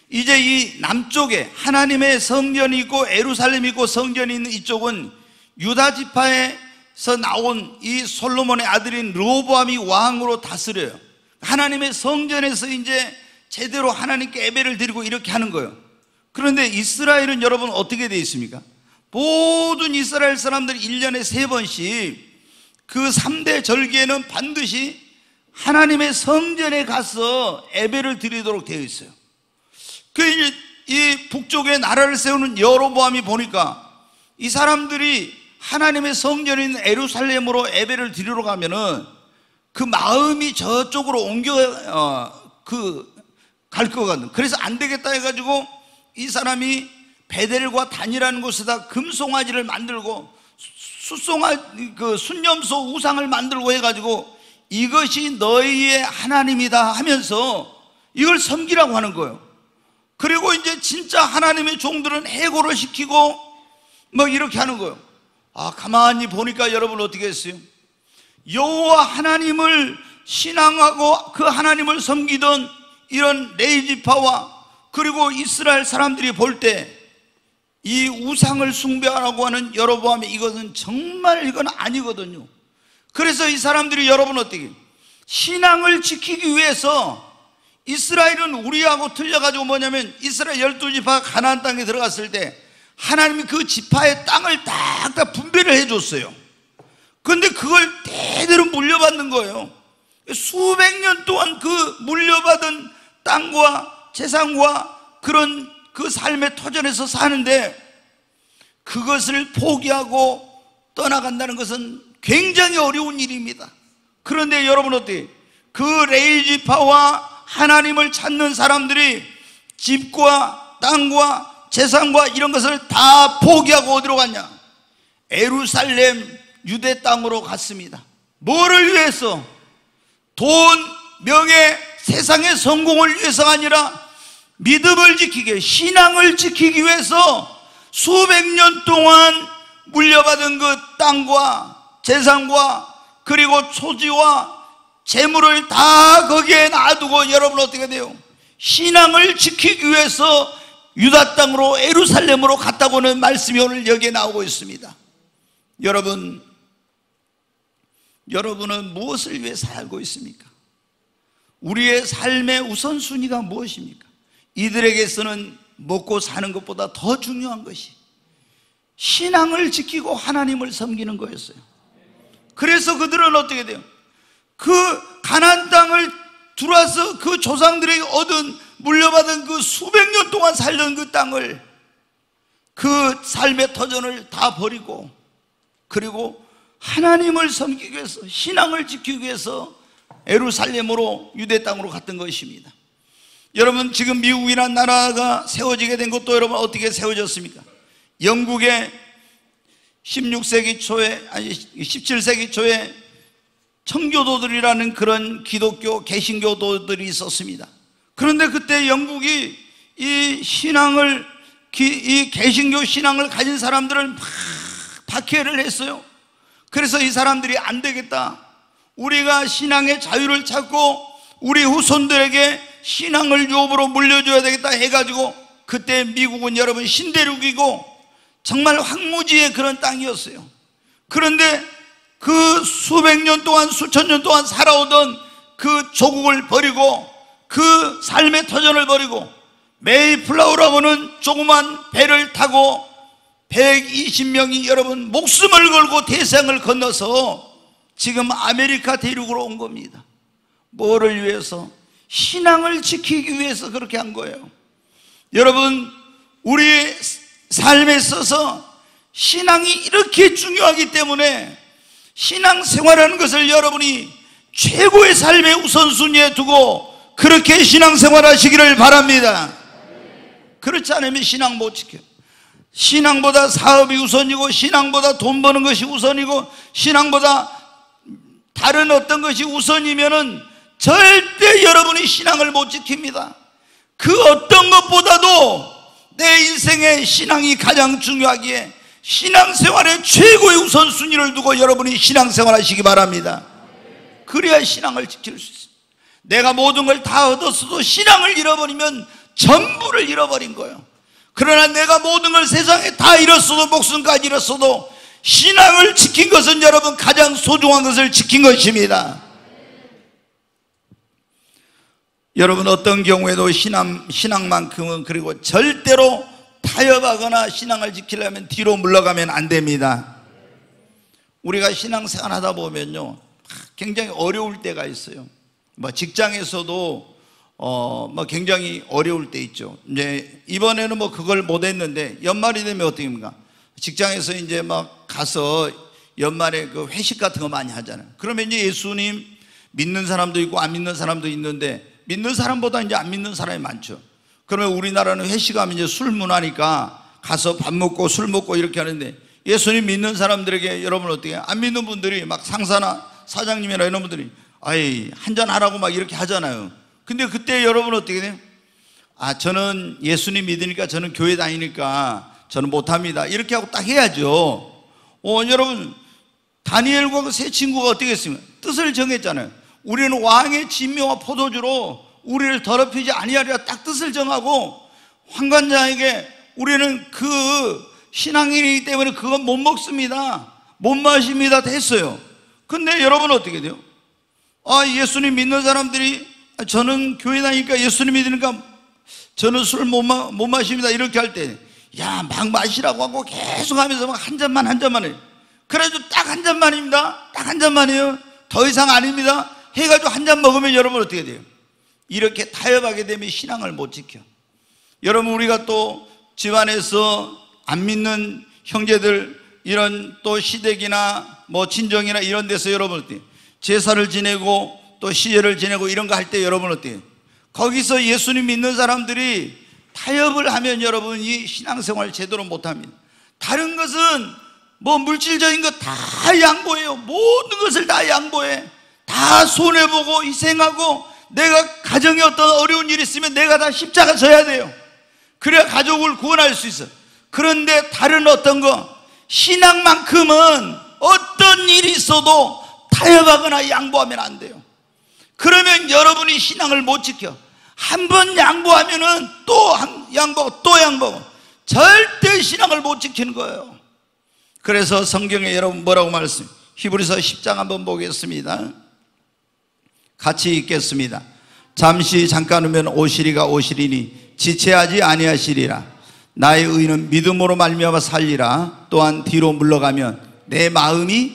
이제 이 남쪽에 하나님의 성전이 있고 예루살렘이 있고 성전이 있는 이쪽은 유다 지파에서 나온 이 솔로몬의 아들인 르호보암이 왕으로 다스려요. 하나님의 성전에서 이제 제대로 하나님께 예배를 드리고 이렇게 하는 거예요. 그런데 이스라엘은 여러분 어떻게 되어 있습니까? 모든 이스라엘 사람들이 1년에 3번씩 그 3대 절기에는 반드시 하나님의 성전에 가서 예배를 드리도록 되어 있어요. 이 북쪽에 나라를 세우는 여로보암이 보니까 이 사람들이 하나님의 성전인 예루살렘으로 예배를 드리러 가면은 그 마음이 저쪽으로 갈 것 같은, 그래서 안 되겠다 해가지고 이 사람이 베델과 단이라는 곳에다 금송아지를 만들고 순념소 우상을 만들고 해가지고 이것이 너희의 하나님이다 하면서 이걸 섬기라고 하는 거예요. 그리고 이제 진짜 하나님의 종들은 해고를 시키고 뭐 이렇게 하는 거예요. 가만히 보니까 여러분 어떻게 했어요? 여호와 하나님을 신앙하고 그 하나님을 섬기던 이런 레위지파와 그리고 이스라엘 사람들이 볼 때 이 우상을 숭배하라고 하는 여로보암이 이것은 정말 이건 아니거든요. 그래서 이 사람들이 여러분 어떻게 신앙을 지키기 위해서, 이스라엘은 우리하고 틀려가지고 뭐냐면 이스라엘 12지파가 가나안 땅에 들어갔을 때 하나님이 그 지파의 땅을 딱 분배를 해줬어요. 그런데 그걸 대대로 물려받는 거예요. 수백 년 동안 그 물려받은 땅과 재산과 그런 그 삶의 터전에서 사는데 그것을 포기하고 떠나간다는 것은 굉장히 어려운 일입니다. 그런데 여러분 어때요? 그 레위지파와 하나님을 찾는 사람들이 집과 땅과 재산과 이런 것을 다 포기하고 어디로 갔냐? 예루살렘 유대 땅으로 갔습니다. 뭐를 위해서? 돈, 명예, 세상의 성공을 위해서가 아니라 믿음을 지키기, 신앙을 지키기 위해서 수백 년 동안 물려받은 그 땅과 재산과 그리고 초지와 재물을 다 거기에 놔두고 여러분 어떻게 돼요? 신앙을 지키기 위해서 유다 땅으로 예루살렘으로 갔다고는 말씀이 오늘 여기에 나오고 있습니다. 여러분은 무엇을 위해 살고 있습니까? 우리의 삶의 우선순위가 무엇입니까? 이들에게서는 먹고 사는 것보다 더 중요한 것이 신앙을 지키고 하나님을 섬기는 거였어요. 그래서 그들은 어떻게 돼요? 그 가나안 땅을 들어와서 그 조상들이 얻은 물려받은 그 수백 년 동안 살던 그 땅을, 그 삶의 터전을 다 버리고, 그리고 하나님을 섬기기 위해서, 신앙을 지키기 위해서 예루살렘으로, 유대 땅으로 갔던 것입니다. 여러분, 지금 미국이라는 나라가 세워지게 된 것도 여러분 어떻게 세워졌습니까? 영국의 16세기 초에, 아니 17세기 초에 청교도들이라는 그런 기독교 개신교도들이 있었습니다. 그런데 그때 영국이 이 신앙을, 이 개신교 신앙을 가진 사람들을 막 박해를 했어요. 그래서 이 사람들이 안 되겠다, 우리가 신앙의 자유를 찾고 우리 후손들에게 신앙을 유업으로 물려줘야 되겠다 해가지고, 그때 미국은 여러분 신대륙이고 정말 황무지의 그런 땅이었어요. 그런데 그 수백 년 동안, 수천 년 동안 살아오던 그 조국을 버리고, 그 삶의 터전을 버리고, 메이플라워라고 하는 조그만 배를 타고 120명이 여러분 목숨을 걸고 대서양을 건너서 지금 아메리카 대륙으로 온 겁니다. 뭐를 위해서? 신앙을 지키기 위해서 그렇게 한 거예요. 여러분, 우리 삶에 있어서 신앙이 이렇게 중요하기 때문에 신앙생활하는 것을 여러분이 최고의 삶의 우선순위에 두고 그렇게 신앙생활하시기를 바랍니다. 그렇지 않으면 신앙 못 지켜요. 신앙보다 사업이 우선이고, 신앙보다 돈 버는 것이 우선이고, 신앙보다 다른 어떤 것이 우선이면은 절대 여러분이 신앙을 못 지킵니다. 그 어떤 것보다도 내 인생의 신앙이 가장 중요하기에 신앙생활의 최고의 우선순위를 두고 여러분이 신앙생활 하시기 바랍니다. 그래야 신앙을 지킬 수 있어요. 내가 모든 걸 다 얻었어도 신앙을 잃어버리면 전부를 잃어버린 거예요. 그러나 내가 모든 걸 세상에 다 잃었어도, 목숨까지 잃었어도 신앙을 지킨 것은 여러분 가장 소중한 것을 지킨 것입니다. 여러분, 어떤 경우에도 신앙만큼은 그리고 절대로 타협하거나 신앙을 지키려면 뒤로 물러가면 안 됩니다. 우리가 신앙생활 하다 보면요, 굉장히 어려울 때가 있어요. 직장에서도 굉장히 어려울 때 있죠. 이제 이번에는 그걸 못 했는데, 연말이 되면 어떻게입니까? 직장에서 이제 가서 연말에 그 회식 같은 거 많이 하잖아요. 그러면 이제 예수님 믿는 사람도 있고 안 믿는 사람도 있는데, 믿는 사람보다 이제 안 믿는 사람이 많죠. 그러면 우리나라는 회식하면 이제 술 문화니까 가서 밥 먹고 술 먹고 이렇게 하는데, 예수님 믿는 사람들에게 여러분 어떻게 해요? 안 믿는 분들이 막 상사나 사장님이나 이런 분들이 아이 한잔 하라고 막 이렇게 하잖아요. 근데 그때 여러분 어떻게 돼요? 저는 예수님 믿으니까, 저는 교회 다니니까 저는 못합니다, 이렇게 하고 딱 해야죠. 여러분, 다니엘과 그 세 친구가 어떻게 했습니까? 뜻을 정했잖아요. 우리는 왕의 진미와 포도주로 우리를 더럽히지 아니하리라 딱 뜻을 정하고, 환관장에게 우리는 그 신앙인이기 때문에 그건 못 먹습니다, 못 마십니다 했어요. 근데 여러분 어떻게 돼요? 예수님 믿는 사람들이 저는 교회 다니니까 예수님 믿으니까 저는 술 못 마십니다 이렇게 할 때, 야, 막 마시라고 하고 계속 하면서 막 한 잔만 해요. 그래도 딱 한 잔만입니다. 딱 한 잔만이에요. 더 이상 아닙니다 해가지고 한 잔 먹으면 여러분 어떻게 돼요? 이렇게 타협하게 되면 신앙을 못 지켜. 여러분, 우리가 또 집안에서 안 믿는 형제들, 이런 또 시댁이나 친정이나 이런 데서 여러분 어때요? 제사를 지내고 또 시제를 지내고 이런 거 할 때 여러분 어때요? 거기서 예수님 믿는 사람들이 타협을 하면 여러분 이 신앙생활 제대로 못합니다. 다른 것은 물질적인 거 다 양보해요. 모든 것을 다 양보해. 다 손해보고 희생하고 내가 가정에 어떤 어려운 일이 있으면 내가 다 십자가 져야 돼요. 그래야 가족을 구원할 수 있어. 그런데 다른 어떤 거, 신앙만큼은 어떤 일이 있어도 타협하거나 양보하면 안 돼요. 그러면 여러분이 신앙을 못 지켜. 한 번 양보하면은 또 양보하고 또 양보하고 절대 신앙을 못 지키는 거예요. 그래서 성경에 여러분 뭐라고 말씀해요? 히브리서 10장 한번 보겠습니다. 같이 읽겠습니다. 잠시 잠깐 후면 오시리가 오시리니 지체하지 아니하시리라. 나의 의는 믿음으로 말미암아 살리라. 또한 뒤로 물러가면 내 마음이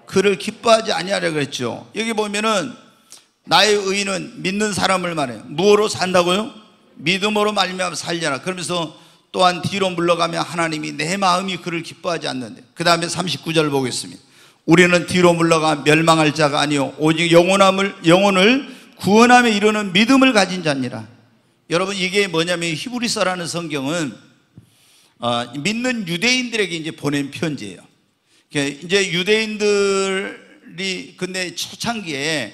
그를 기뻐하지 아니하려 그랬죠. 여기 보면은 나의 의는 믿는 사람을 말해요. 무엇으로 산다고요? 믿음으로 말미암아 살리라. 그러면서 또한 뒤로 물러가면 하나님이 내 마음이 그를 기뻐하지 않는데, 그 다음에 39절 보겠습니다. 우리는 뒤로 물러가 멸망할 자가 아니요 오직 영혼을 구원함에 이르는 믿음을 가진 자니라. 여러분, 이게 뭐냐면 히브리서라는 성경은 믿는 유대인들에게 이제 보낸 편지예요. 이제 유대인들이 근데 초창기에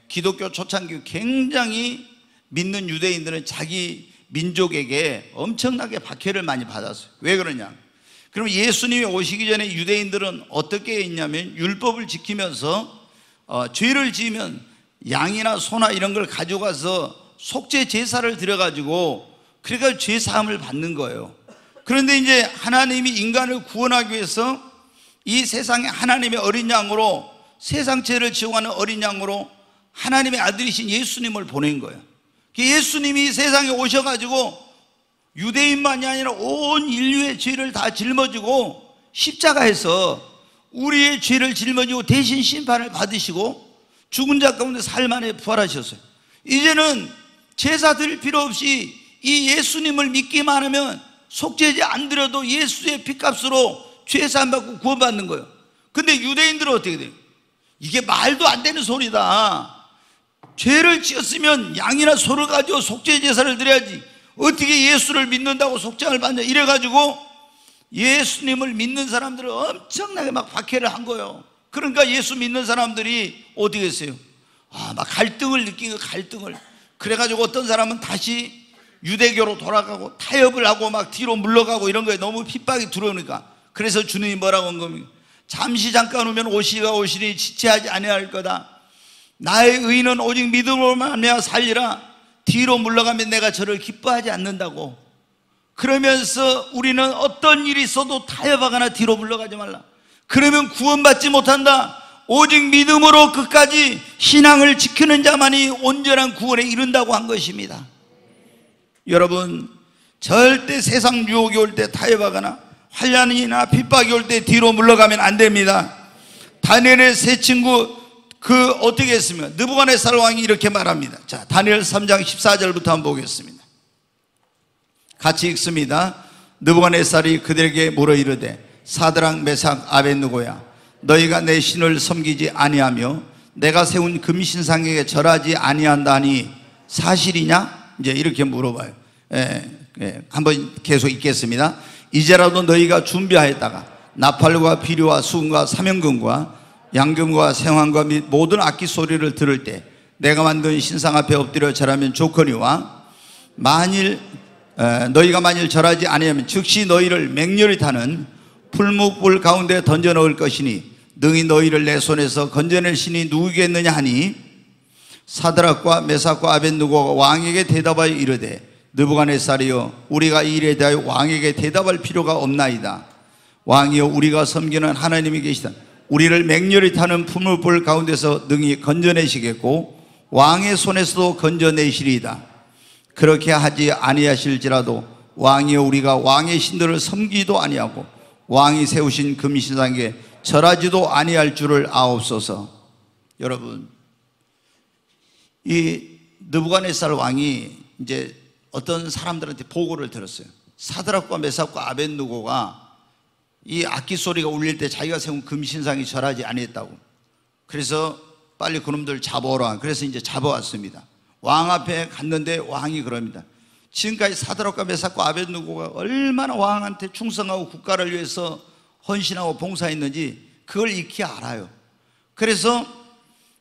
기독교 초창기 굉장히 믿는 유대인들은 자기 민족에게 엄청나게 박해를 많이 받았어요. 왜 그러냐? 그럼 예수님이 오시기 전에 유대인들은 어떻게 했냐면 율법을 지키면서 죄를 지으면 양이나 소나 이런 걸 가져가서 속죄 제사를 드려가지고 그러니까 죄 사함을 받는 거예요. 그런데 이제 하나님이 인간을 구원하기 위해서 이 세상에 하나님의 어린 양으로, 세상 죄를 지용하는 어린 양으로 하나님의 아들이신 예수님을 보낸 거예요. 예수님이 세상에 오셔가지고 유대인만이 아니라 온 인류의 죄를 다 짊어지고 십자가에서 우리의 죄를 짊어지고 대신 심판을 받으시고 죽은 자 가운데 살만에 부활하셨어요. 이제는 제사 드릴 필요 없이 이 예수님을 믿기만 하면 속죄제 안 드려도 예수의 피값으로 죄사함 받고 구원받는 거예요. 근데 유대인들은 어떻게 돼요? 이게 말도 안 되는 소리다. 죄를 지었으면 양이나 소를 가지고 속죄 제사를 드려야지 어떻게 예수를 믿는다고 속죄를 받냐, 이래가지고 예수님을 믿는 사람들을 엄청나게 막 박해를 한 거예요. 그러니까 예수 믿는 사람들이 어떻게 했어요? 막 갈등을 느끼고 갈등을. 그래가지고 어떤 사람은 다시 유대교로 돌아가고 타협을 하고 막 뒤로 물러가고 이런 거에 너무 핍박이 들어오니까. 그래서 주님이 뭐라고 한 겁니까? 잠시 잠깐 오면 오시리가 오시니 지체하지 아니할 거다. 나의 의는 오직 믿음으로만 내가 살리라. 뒤로 물러가면 내가 저를 기뻐하지 않는다고. 그러면서 우리는 어떤 일이 있어도 타협하거나 뒤로 물러가지 말라. 그러면 구원받지 못한다. 오직 믿음으로 끝까지 신앙을 지키는 자만이 온전한 구원에 이른다고 한 것입니다. 여러분, 절대 세상 유혹이 올 때 타협하거나 환난이나 핍박이 올 때 뒤로 물러가면 안 됩니다. 다니엘의 세 친구 어떻게 했으며 느부갓네살 왕이 이렇게 말합니다. 자, 다니엘 3장 14절부터 한번 보겠습니다. 같이 읽습니다. 느부갓네살이 그들에게 물어 이르되 사드락 메삭 아벳느고야, 너희가 내 신을 섬기지 아니하며 내가 세운 금신상에게 절하지 아니한다니 사실이냐? 이제 이렇게 물어봐요. 한번 계속 읽겠습니다. 이제라도 너희가 준비하였다가 나팔과 비료와 수금과 사명금과 양금과 생황과 및 모든 악기 소리를 들을 때 내가 만든 신상 앞에 엎드려 절하면 좋거니와 너희가 만일 절하지 아니하면 즉시 너희를 맹렬히 타는 풀무불 가운데 던져 넣을 것이니 능히 너희를 내 손에서 건져낼 신이 누구겠느냐 하니 사드락과 메삭과 아벳느고가 왕에게 대답하여 이르되 느부갓네살이여, 우리가 이 일에 대하여 왕에게 대답할 필요가 없나이다. 왕이여, 우리가 섬기는 하나님이 계시다. 우리를 맹렬히 타는 풀무불 가운데서 능히 건져내시겠고 왕의 손에서도 건져내시리이다. 그렇게 하지 아니하실지라도 왕이여, 우리가 왕의 신들을 섬기지도 아니하고 왕이 세우신 금신상에 절하지도 아니할 줄을 아옵소서. 여러분, 이 느부갓네살 왕이 이제 어떤 사람들한테 보고를 들었어요. 사드락과 메삭과 아벳느고가 이 악기 소리가 울릴 때 자기가 세운 금신상이 절하지 아니했다고. 그래서 빨리 그놈들 잡아오라. 그래서 이제 잡아왔습니다. 왕 앞에 갔는데 왕이 그럽니다. 지금까지 사드락과 메삭과 아벳느고가 얼마나 왕한테 충성하고 국가를 위해서 헌신하고 봉사했는지 그걸 익히 알아요. 그래서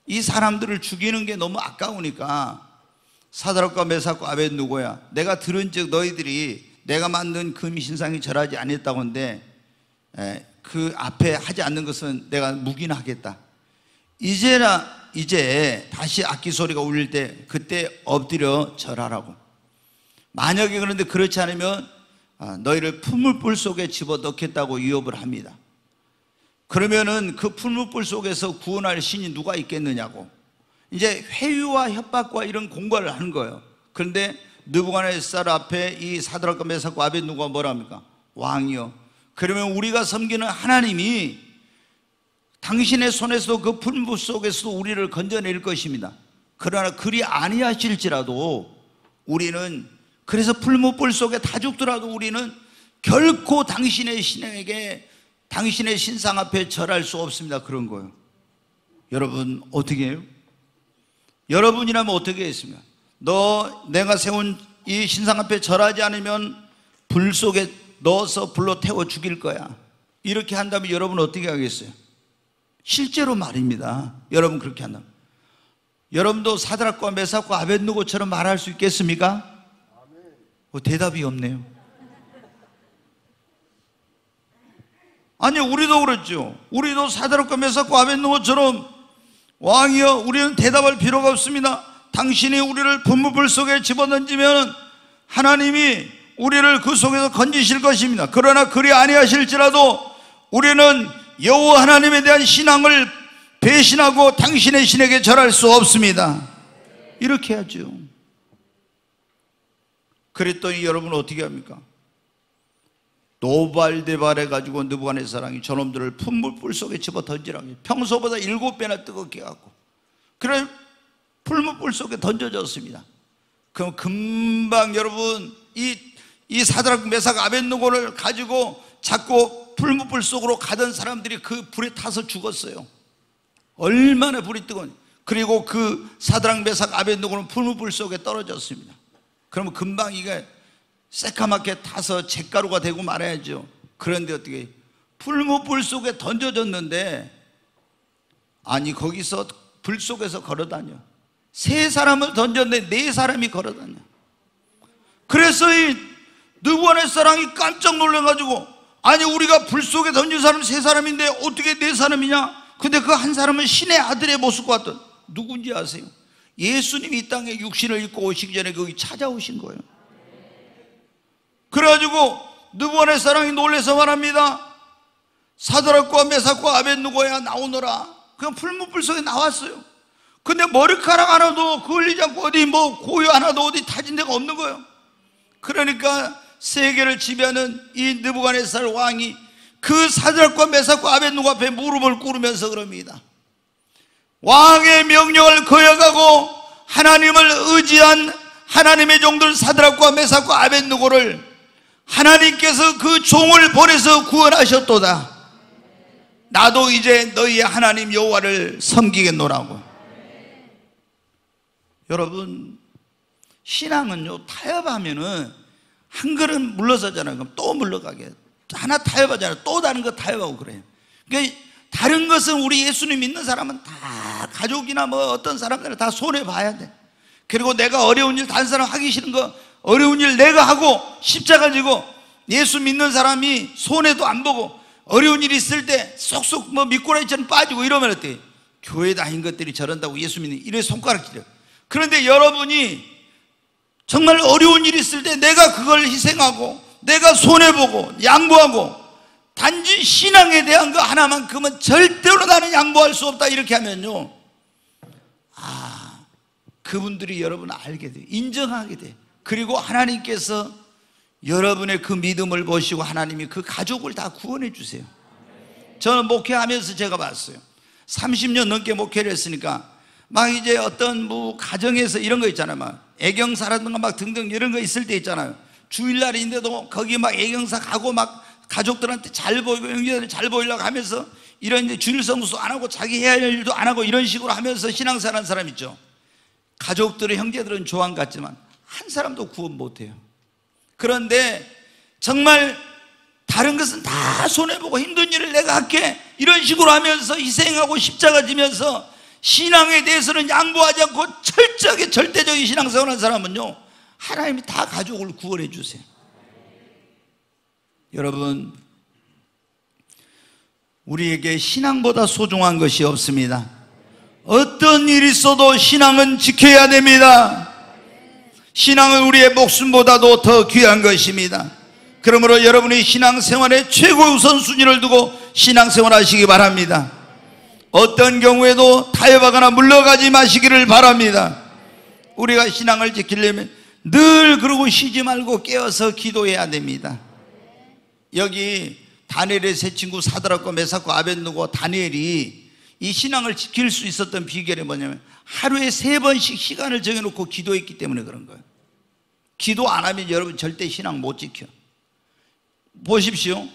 이 사람들을 죽이는 게 너무 아까우니까 사드락과 메삭과 아벳느고야, 내가 들은즉 너희들이 내가 만든 금 신상이 절하지 아니했다고 하는데 그 앞에 하지 않는 것은 내가 묵인하겠다. 이제 다시 악기 소리가 울릴 때 그때 엎드려 절하라고. 만약에 그런데 그렇지 않으면 너희를 풀무불 속에 집어넣겠다고 위협을 합니다. 그러면은 그 풀무불 속에서 구원할 신이 누가 있겠느냐고 이제 회유와 협박과 이런 공갈을 하는 거예요. 그런데 느부갓네살 앞에 이 사드락과 메삭과 아벳느고가 뭐라 합니까? 왕이요, 그러면 우리가 섬기는 하나님이 당신의 손에서 그 풀무 속에서 우리를 건져낼 것입니다. 그러나 그리 아니하실지라도 우리는, 그래서 풀무불 속에 다 죽더라도 우리는 결코 당신의 신에게, 당신의 신상 앞에 절할 수 없습니다. 그런 거예요. 여러분 어떻게 해요? 여러분이라면 어떻게 했습니까? 내가 세운 이 신상 앞에 절하지 않으면 불 속에 넣어서 불로 태워 죽일 거야, 이렇게 한다면 여러분 어떻게 하겠어요? 실제로 말입니다. 여러분 그렇게 한다면 여러분도 사드락과 메삭과 아벳느고처럼 말할 수 있겠습니까? 대답이 없네요. 아니, 우리도 그렇죠. 우리도 사드락과 메삭과 아벳느고처럼 왕이여, 우리는 대답할 필요가 없습니다. 당신이 우리를 분무불 속에 집어던지면 하나님이 우리를 그 속에서 건지실 것입니다. 그러나 그리 아니하실지라도 우리는 여호와 하나님에 대한 신앙을 배신하고 당신의 신에게 절할 수 없습니다. 이렇게 하죠. 그랬더니 여러분 어떻게 합니까? 노발대발해 가지고 느부갓네살이 저놈들을 풀무불 속에 집어 던지라고, 평소보다 7배나 뜨겁게 갖고 그래 풀무불 속에 던져졌습니다. 그럼 금방 여러분 이 사드락 메삭 아벳느고를 가지고 자꾸 풀무불 속으로 가던 사람들이 그 불에 타서 죽었어요. 얼마나 불이 뜨거운지. 그리고 그 사드락 메삭 아벳느고는 풀무불 속에 떨어졌습니다. 그러면 금방 이게 새까맣게 타서 잿가루가 되고 말아야죠. 그런데 어떻게 풀무불 속에 던져졌는데, 아니 거기서 불 속에서 걸어다녀. 3사람을 던졌는데 4사람이 걸어다녀. 그래서 이 느부갓네살이 깜짝 놀라가지고, 아니 우리가 불 속에 던진 사람 3사람인데 어떻게 4사람이냐? 근데 그 한 사람은 신의 아들의 모습과 같던, 누군지 아세요? 예수님이 이 땅에 육신을 입고 오시기 전에 거기 찾아오신 거예요. 그래가지고 느부갓네살이 놀라서 말합니다. 사드락과 메삭과 아벳느고야 나오너라. 그냥 풀무불 속에 나왔어요. 근데 머리카락 하나도 그을리지 않고 어디 뭐 고유 하나도 어디 타진 데가 없는 거예요. 그러니까 세계를 지배하는 이 느부갓네살 왕이 그 사드락과 메삭과 아벳느고 앞에 무릎을 꿇으면서 그럽니다. 왕의 명령을 거역하고 하나님을 의지한 하나님의 종들 사드락과 메삭과 아벳느고를 하나님께서 그 종을 보내서 구원하셨도다. 나도 이제 너희의 하나님 여호와를 섬기겠노라고. 여러분, 신앙은요, 타협하면은 한 걸음 물러서잖아요. 그럼 또 물러가게. 하나 타협하잖아요. 또 다른 거 타협하고 그래요. 그러니까 다른 것은 우리 예수님 믿는 사람은 다 가족이나 뭐 어떤 사람들은 다 손해봐야 돼. 그리고 내가 어려운 일 다른 사람 하기 싫은 거 어려운 일 내가 하고 십자가 지고, 예수 믿는 사람이 손해도 안 보고 어려운 일이 있을 때 쏙쏙 뭐 미꾸라지처럼 빠지고 이러면 어때? 교회 다닌 것들이 저런다고 예수 믿는 이래 손가락질해요. 그런데 여러분이 정말 어려운 일이 있을 때 내가 그걸 희생하고 내가 손해보고 양보하고 단지 신앙에 대한 거 하나만큼은 절대로 나는 양보할 수 없다, 이렇게 하면요, 그분들이 여러분을 알게 돼요. 인정하게 돼요. 그리고 하나님께서 여러분의 그 믿음을 보시고 하나님이 그 가족을 다 구원해 주세요. 저는 목회하면서 제가 봤어요. 30년 넘게 목회를 했으니까 막 이제 어떤 뭐 가정에서 이런 거 있잖아요. 막 애경사라든가 막 등등 이런 거 있을 때 있잖아요. 주일날인데도 거기 막 애경사 가고 막 가족들한테 잘 보이고 형제들한테 잘 보이려고 하면서 이런 이제 주일 성수 안 하고 자기 해야 할 일도 안 하고 이런 식으로 하면서 신앙생활하는 사람 있죠. 가족들의 형제들은 조항 같지만 한 사람도 구원 못해요. 그런데 정말 다른 것은 다 손해보고 힘든 일을 내가 할게 이런 식으로 하면서 희생하고 십자가 지면서 신앙에 대해서는 양보하지 않고 철저하게 절대적인 신앙생활을 하는 사람은요, 하나님이 다 가족을 구원해 주세요. 여러분, 우리에게 신앙보다 소중한 것이 없습니다. 어떤 일이 있어도 신앙은 지켜야 됩니다. 신앙은 우리의 목숨보다도 더 귀한 것입니다. 그러므로 여러분이 신앙생활에 최고의 우선순위를 두고 신앙생활 하시기 바랍니다. 어떤 경우에도 타협하거나 물러가지 마시기를 바랍니다. 우리가 신앙을 지키려면 늘 그러고 쉬지 말고 깨어서 기도해야 됩니다. 여기 다니엘의 세 친구 사드락과 메삭과 아벳느고 다니엘이 이 신앙을 지킬 수 있었던 비결이 뭐냐면 하루에 3번씩 시간을 정해놓고 기도했기 때문에 그런 거예요. 기도 안 하면 여러분 절대 신앙 못 지켜. 보십시오.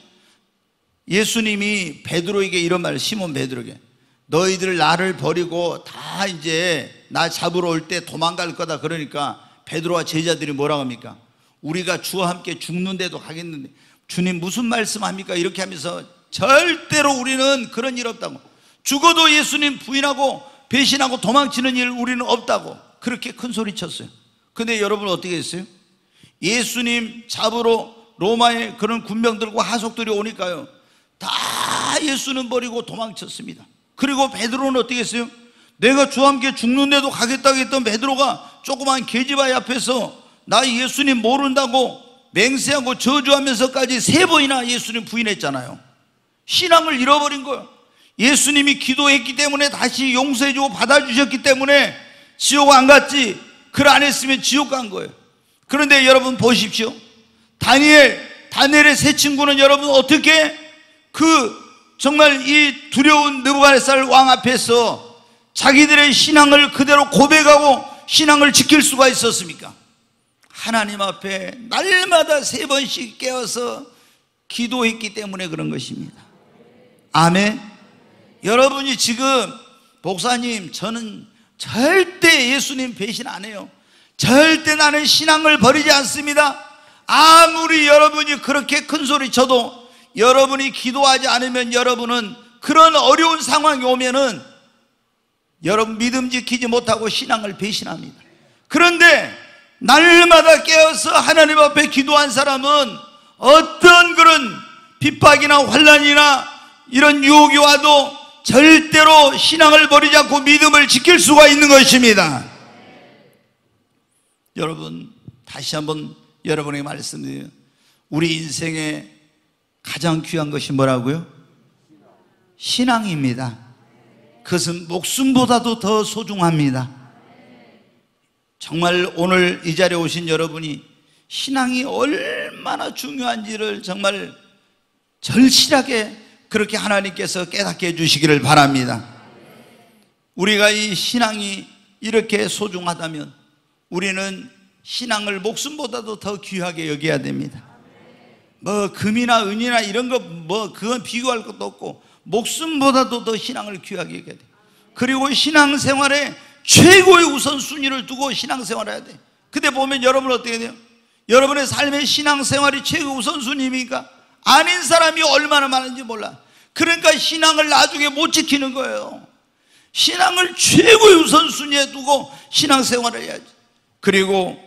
예수님이 베드로에게 이런 말을, 시몬 베드로에게, 너희들 나를 버리고 다 이제 나 잡으러 올 때 도망갈 거다. 그러니까 베드로와 제자들이 뭐라고 합니까? 우리가 주와 함께 죽는데도 가겠는데 주님 무슨 말씀합니까? 이렇게 하면서 절대로 우리는 그런 일 없다고, 죽어도 예수님 부인하고 배신하고 도망치는 일 우리는 없다고 그렇게 큰 소리 쳤어요. 근데 여러분 어떻게 했어요? 예수님 잡으러 로마의 그런 군병들과 하속들이 오니까요, 다 예수는 버리고 도망쳤습니다. 그리고 베드로는 어떻게 했어요? 내가 주와 함께 죽는데도 가겠다고 했던 베드로가 조그만 계집아이 앞에서 나 예수님 모른다고 맹세하고 저주하면서까지 3번이나 예수님 부인했잖아요. 신앙을 잃어버린 거예요. 예수님이 기도했기 때문에 다시 용서해주고 받아주셨기 때문에 지옥 안 갔지, 그걸 안 했으면 지옥 간 거예요. 그런데 여러분 보십시오. 다니엘의 세 친구는 여러분 어떻게 정말 이 두려운 느부갓네살 왕 앞에서 자기들의 신앙을 그대로 고백하고 신앙을 지킬 수가 있었습니까? 하나님 앞에 날마다 3번씩 깨어서 기도했기 때문에 그런 것입니다. 아멘. 여러분이 지금 목사님 저는 절대 예수님 배신 안 해요, 절대 나는 신앙을 버리지 않습니다, 아무리 여러분이 그렇게 큰 소리 쳐도 여러분이 기도하지 않으면 여러분은 그런 어려운 상황이 오면은 여러분 믿음 지키지 못하고 신앙을 배신합니다. 그런데 날마다 깨어서 하나님 앞에 기도한 사람은 어떤 그런 핍박이나 환난이나 이런 유혹이 와도 절대로 신앙을 버리지 않고 믿음을 지킬 수가 있는 것입니다. 여러분 다시 한번 여러분에게 말씀드려요. 우리 인생에 가장 귀한 것이 뭐라고요? 신앙입니다. 그것은 목숨보다도 더 소중합니다. 정말 오늘 이 자리에 오신 여러분이 신앙이 얼마나 중요한지를 정말 절실하게 그렇게 하나님께서 깨닫게 해주시기를 바랍니다. 우리가 이 신앙이 이렇게 소중하다면 우리는 신앙을 목숨보다도 더 귀하게 여겨야 됩니다. 뭐 금이나 은이나 이런 거 뭐 그건 비교할 것도 없고 목숨보다도 더 신앙을 귀하게 여겨야 돼요. 그리고 신앙생활에 최고의 우선순위를 두고 신앙생활을 해야 돼요. 근데 보면 여러분 어떻게 돼요? 여러분의 삶의 신앙생활이 최고 우선순위입니까? 아닌 사람이 얼마나 많은지 몰라. 그러니까 신앙을 나중에 못 지키는 거예요. 신앙을 최고의 우선순위에 두고 신앙생활을 해야지. 그리고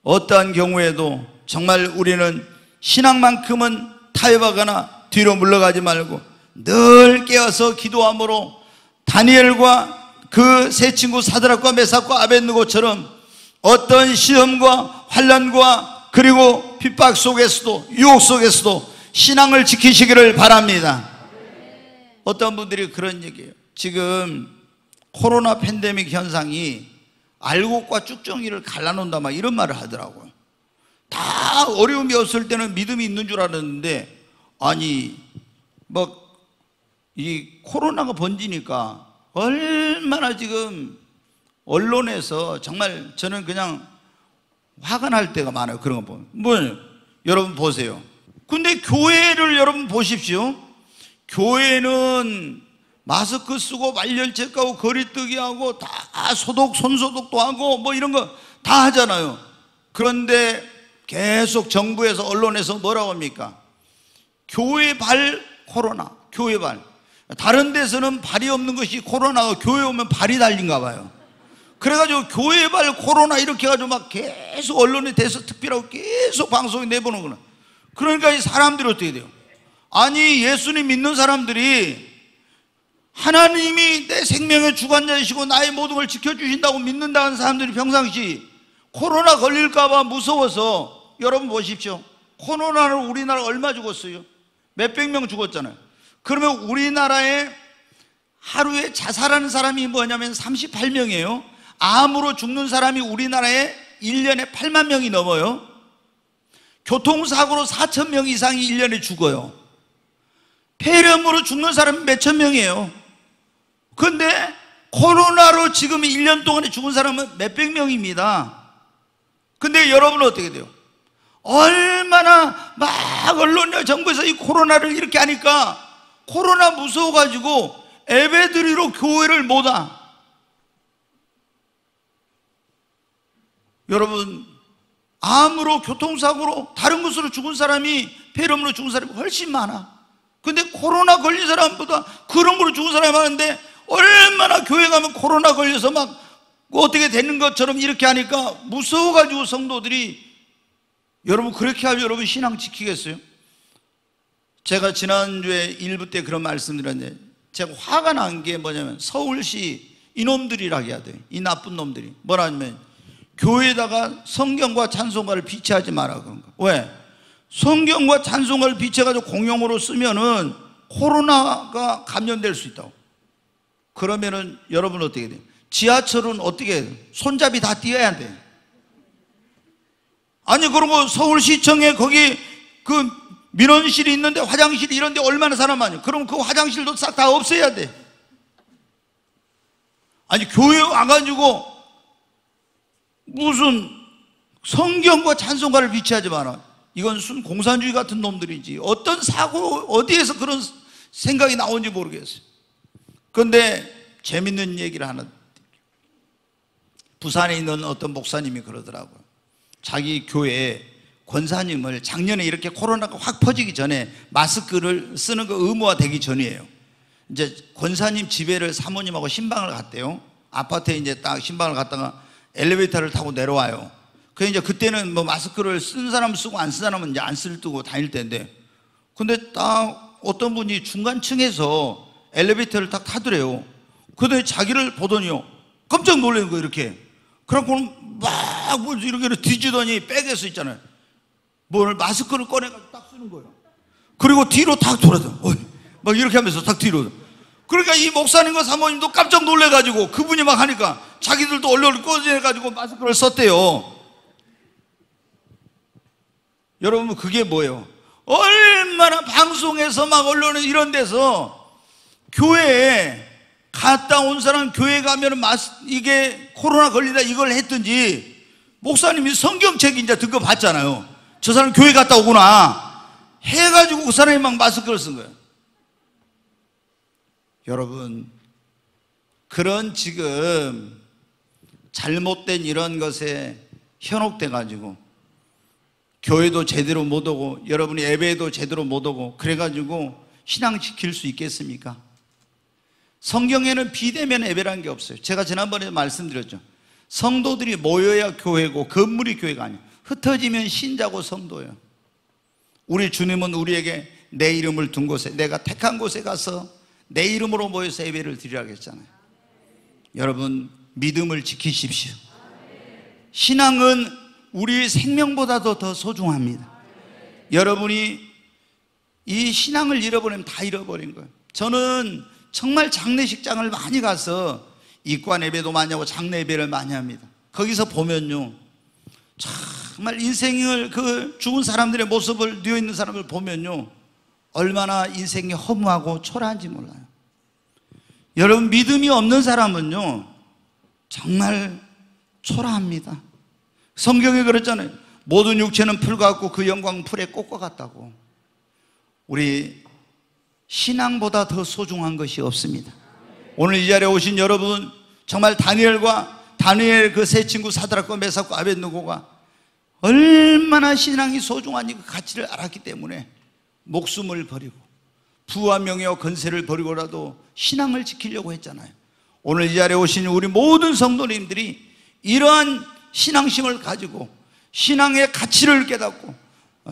어떠한 경우에도 정말 우리는 신앙만큼은 타협하거나 뒤로 물러가지 말고 늘 깨어서 기도함으로 다니엘과 그 세 친구 사드락과 메삭과 아벳느고처럼 어떤 시험과 환난과 그리고 핍박 속에서도 유혹 속에서도 신앙을 지키시기를 바랍니다. 어떤 분들이 그런 얘기예요. 지금 코로나 팬데믹 현상이 알곡과 쭉정이를 갈라놓는다 막 이런 말을 하더라고요. 다 어려움이 없을 때는 믿음이 있는 줄 알았는데 아니 뭐 이 코로나가 번지니까 얼마나 지금 언론에서 정말 저는 그냥 화가 날 때가 많아요. 그런 거 보면. 뭐 여러분 보세요. 근데 교회를 여러분 보십시오. 교회는 마스크 쓰고 말열 체크하고 거리뜨기 하고 다 소독, 손소독도 하고 뭐 이런 거 다 하잖아요. 그런데 계속 정부에서 언론에서 뭐라고 합니까? 교회 발 코로나, 교회 발. 다른 데서는 발이 없는 것이 코로나가 교회 오면 발이 달린가 봐요. 그래가지고 교회 발 코로나 이렇게 해가지고 막 계속 언론에 대해서 특별하고 계속 방송에 내보는 거는. 그러니까 이 사람들이 어떻게 돼요? 아니, 예수님 믿는 사람들이 하나님이 내 생명의 주관자이시고 나의 모든 걸 지켜주신다고 믿는다는 사람들이 평상시 코로나 걸릴까봐 무서워서, 여러분 보십시오. 코로나로 우리나라 얼마 죽었어요? 몇백 명 죽었잖아요. 그러면 우리나라에 하루에 자살하는 사람이 뭐냐면 38명이에요. 암으로 죽는 사람이 우리나라에 1년에 8만 명이 넘어요. 교통사고로 4천 명 이상이 1년에 죽어요. 폐렴으로 죽는 사람이 몇천 명이에요. 그런데 코로나로 지금 1년 동안에 죽은 사람은 몇백 명입니다. 근데 여러분은 어떻게 돼요? 얼마나 막 언론이나 정부에서 이 코로나를 이렇게 하니까 코로나 무서워가지고 예배드리러 교회를 못 와. 여러분, 암으로, 교통사고로, 다른 것으로 죽은 사람이, 폐렴으로 죽은 사람이 훨씬 많아. 근데 코로나 걸린 사람보다 그런 거로 죽은 사람이 많은데 얼마나 교회 가면 코로나 걸려서 막 어떻게 되는 것처럼 이렇게 하니까 무서워가지고 성도들이, 여러분 그렇게 하면 여러분 신앙 지키겠어요? 제가 지난주에 일부 때 그런 말씀드렸는데, 제가 화가 난 게 뭐냐면 서울시 이놈들이라고 해야 돼요. 이 나쁜 놈들이 뭐라냐면 교회에다가 성경과 찬송가를 비치하지 마라 그런 거. 왜? 성경과 찬송가를 비치해가지고 공용으로 쓰면은 코로나가 감염될 수 있다고. 그러면은 여러분 어떻게 돼요? 지하철은 어떻게 해요? 손잡이 다 띄어야 돼. 아니, 그리고 서울시청에 거기 그 민원실이 있는데 화장실이 이런데 얼마나 사람 많아요. 그럼 그 화장실도 싹 다 없애야 돼. 아니, 교회 와가지고 무슨 성경과 찬송가를 비치하지 마라. 이건 순 공산주의 같은 놈들이지. 어떤 사고, 어디에서 그런 생각이 나온지 모르겠어요. 그런데 재밌는 얘기를 하나, 부산에 있는 어떤 목사님이 그러더라고요. 자기 교회에 권사님을 작년에 이렇게 코로나가 확 퍼지기 전에 마스크를 쓰는 거 의무화되기 전이에요. 이제 권사님 집에를 사모님하고 신방을 갔대요. 아파트에 이제 딱 신방을 갔다가 엘리베이터를 타고 내려와요. 그 이제 그때는 뭐 마스크를 쓴 사람은 쓰고 안 쓴 사람은 이제 안 쓸 뜨고 다닐 때인데, 근데 딱 어떤 분이 중간층에서 엘리베이터를 딱 타더래요. 근데 자기를 보더니요, 깜짝 놀라는 거예요, 이렇게. 그래갖고 막 뭐 이렇게 뒤지더니 백에서 있잖아요, 뭘 마스크를 꺼내가지고 딱 쓰는 거예요. 그리고 뒤로 탁 돌아서 막 이렇게 하면서 탁 뒤로. 그러니까 이 목사님과 사모님도 깜짝 놀래가지고 그분이 막 하니까 자기들도 얼른 꺼내가지고 마스크를 썼대요. 여러분, 그게 뭐예요? 얼마나 방송에서 막 언론에 이런 데서 교회에 갔다 온 사람, 교회 가면 이게 코로나 걸린다 이걸 했든지, 목사님이 성경책 이제 듣고 봤잖아요. 저 사람 교회 갔다 오구나 해가지고 그 사람이 막 마스크를 쓴 거예요. 여러분, 그런 지금 잘못된 이런 것에 현혹돼 가지고 교회도 제대로 못 오고 여러분이 예배도 제대로 못 오고 그래가지고 신앙 지킬 수 있겠습니까? 성경에는 비대면 예배라는 게 없어요. 제가 지난번에 말씀드렸죠. 성도들이 모여야 교회고 건물이 교회가 아니에요. 흩어지면 신자고 성도예요. 우리 주님은 우리에게 내 이름을 둔 곳에, 내가 택한 곳에 가서 내 이름으로 모여서 예배를 드리라고 했잖아요. 여러분, 믿음을 지키십시오. 신앙은 우리 생명보다도 더 소중합니다. 여러분이 이 신앙을 잃어버리면 다 잃어버린 거예요. 저는 정말 장례식장을 많이 가서 입관 예배도 많이 하고 장례 예배를 많이 합니다. 거기서 보면요, 정말 인생을, 그 죽은 사람들의 모습을, 누워있는 사람을 보면요, 얼마나 인생이 허무하고 초라한지 몰라요. 여러분, 믿음이 없는 사람은요 정말 초라합니다. 성경에 그랬잖아요. 모든 육체는 풀 같고 그 영광은 풀의 꽃과 같다고. 우리 신앙보다 더 소중한 것이 없습니다. 오늘 이 자리에 오신 여러분, 정말 다니엘 그 세 친구 사드락과 메삭과 아벳느고가 얼마나 신앙이 소중한지 그 가치를 알았기 때문에 목숨을 버리고 부와 명예와 건세를 버리고라도 신앙을 지키려고 했잖아요. 오늘 이 자리에 오신 우리 모든 성도님들이 이러한 신앙심을 가지고 신앙의 가치를 깨닫고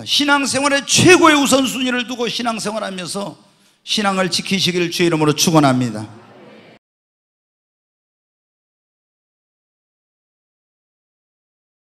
신앙생활의 최고의 우선순위를 두고 신앙생활하면서 신앙을 지키시기를 주의 이름으로 축원합니다.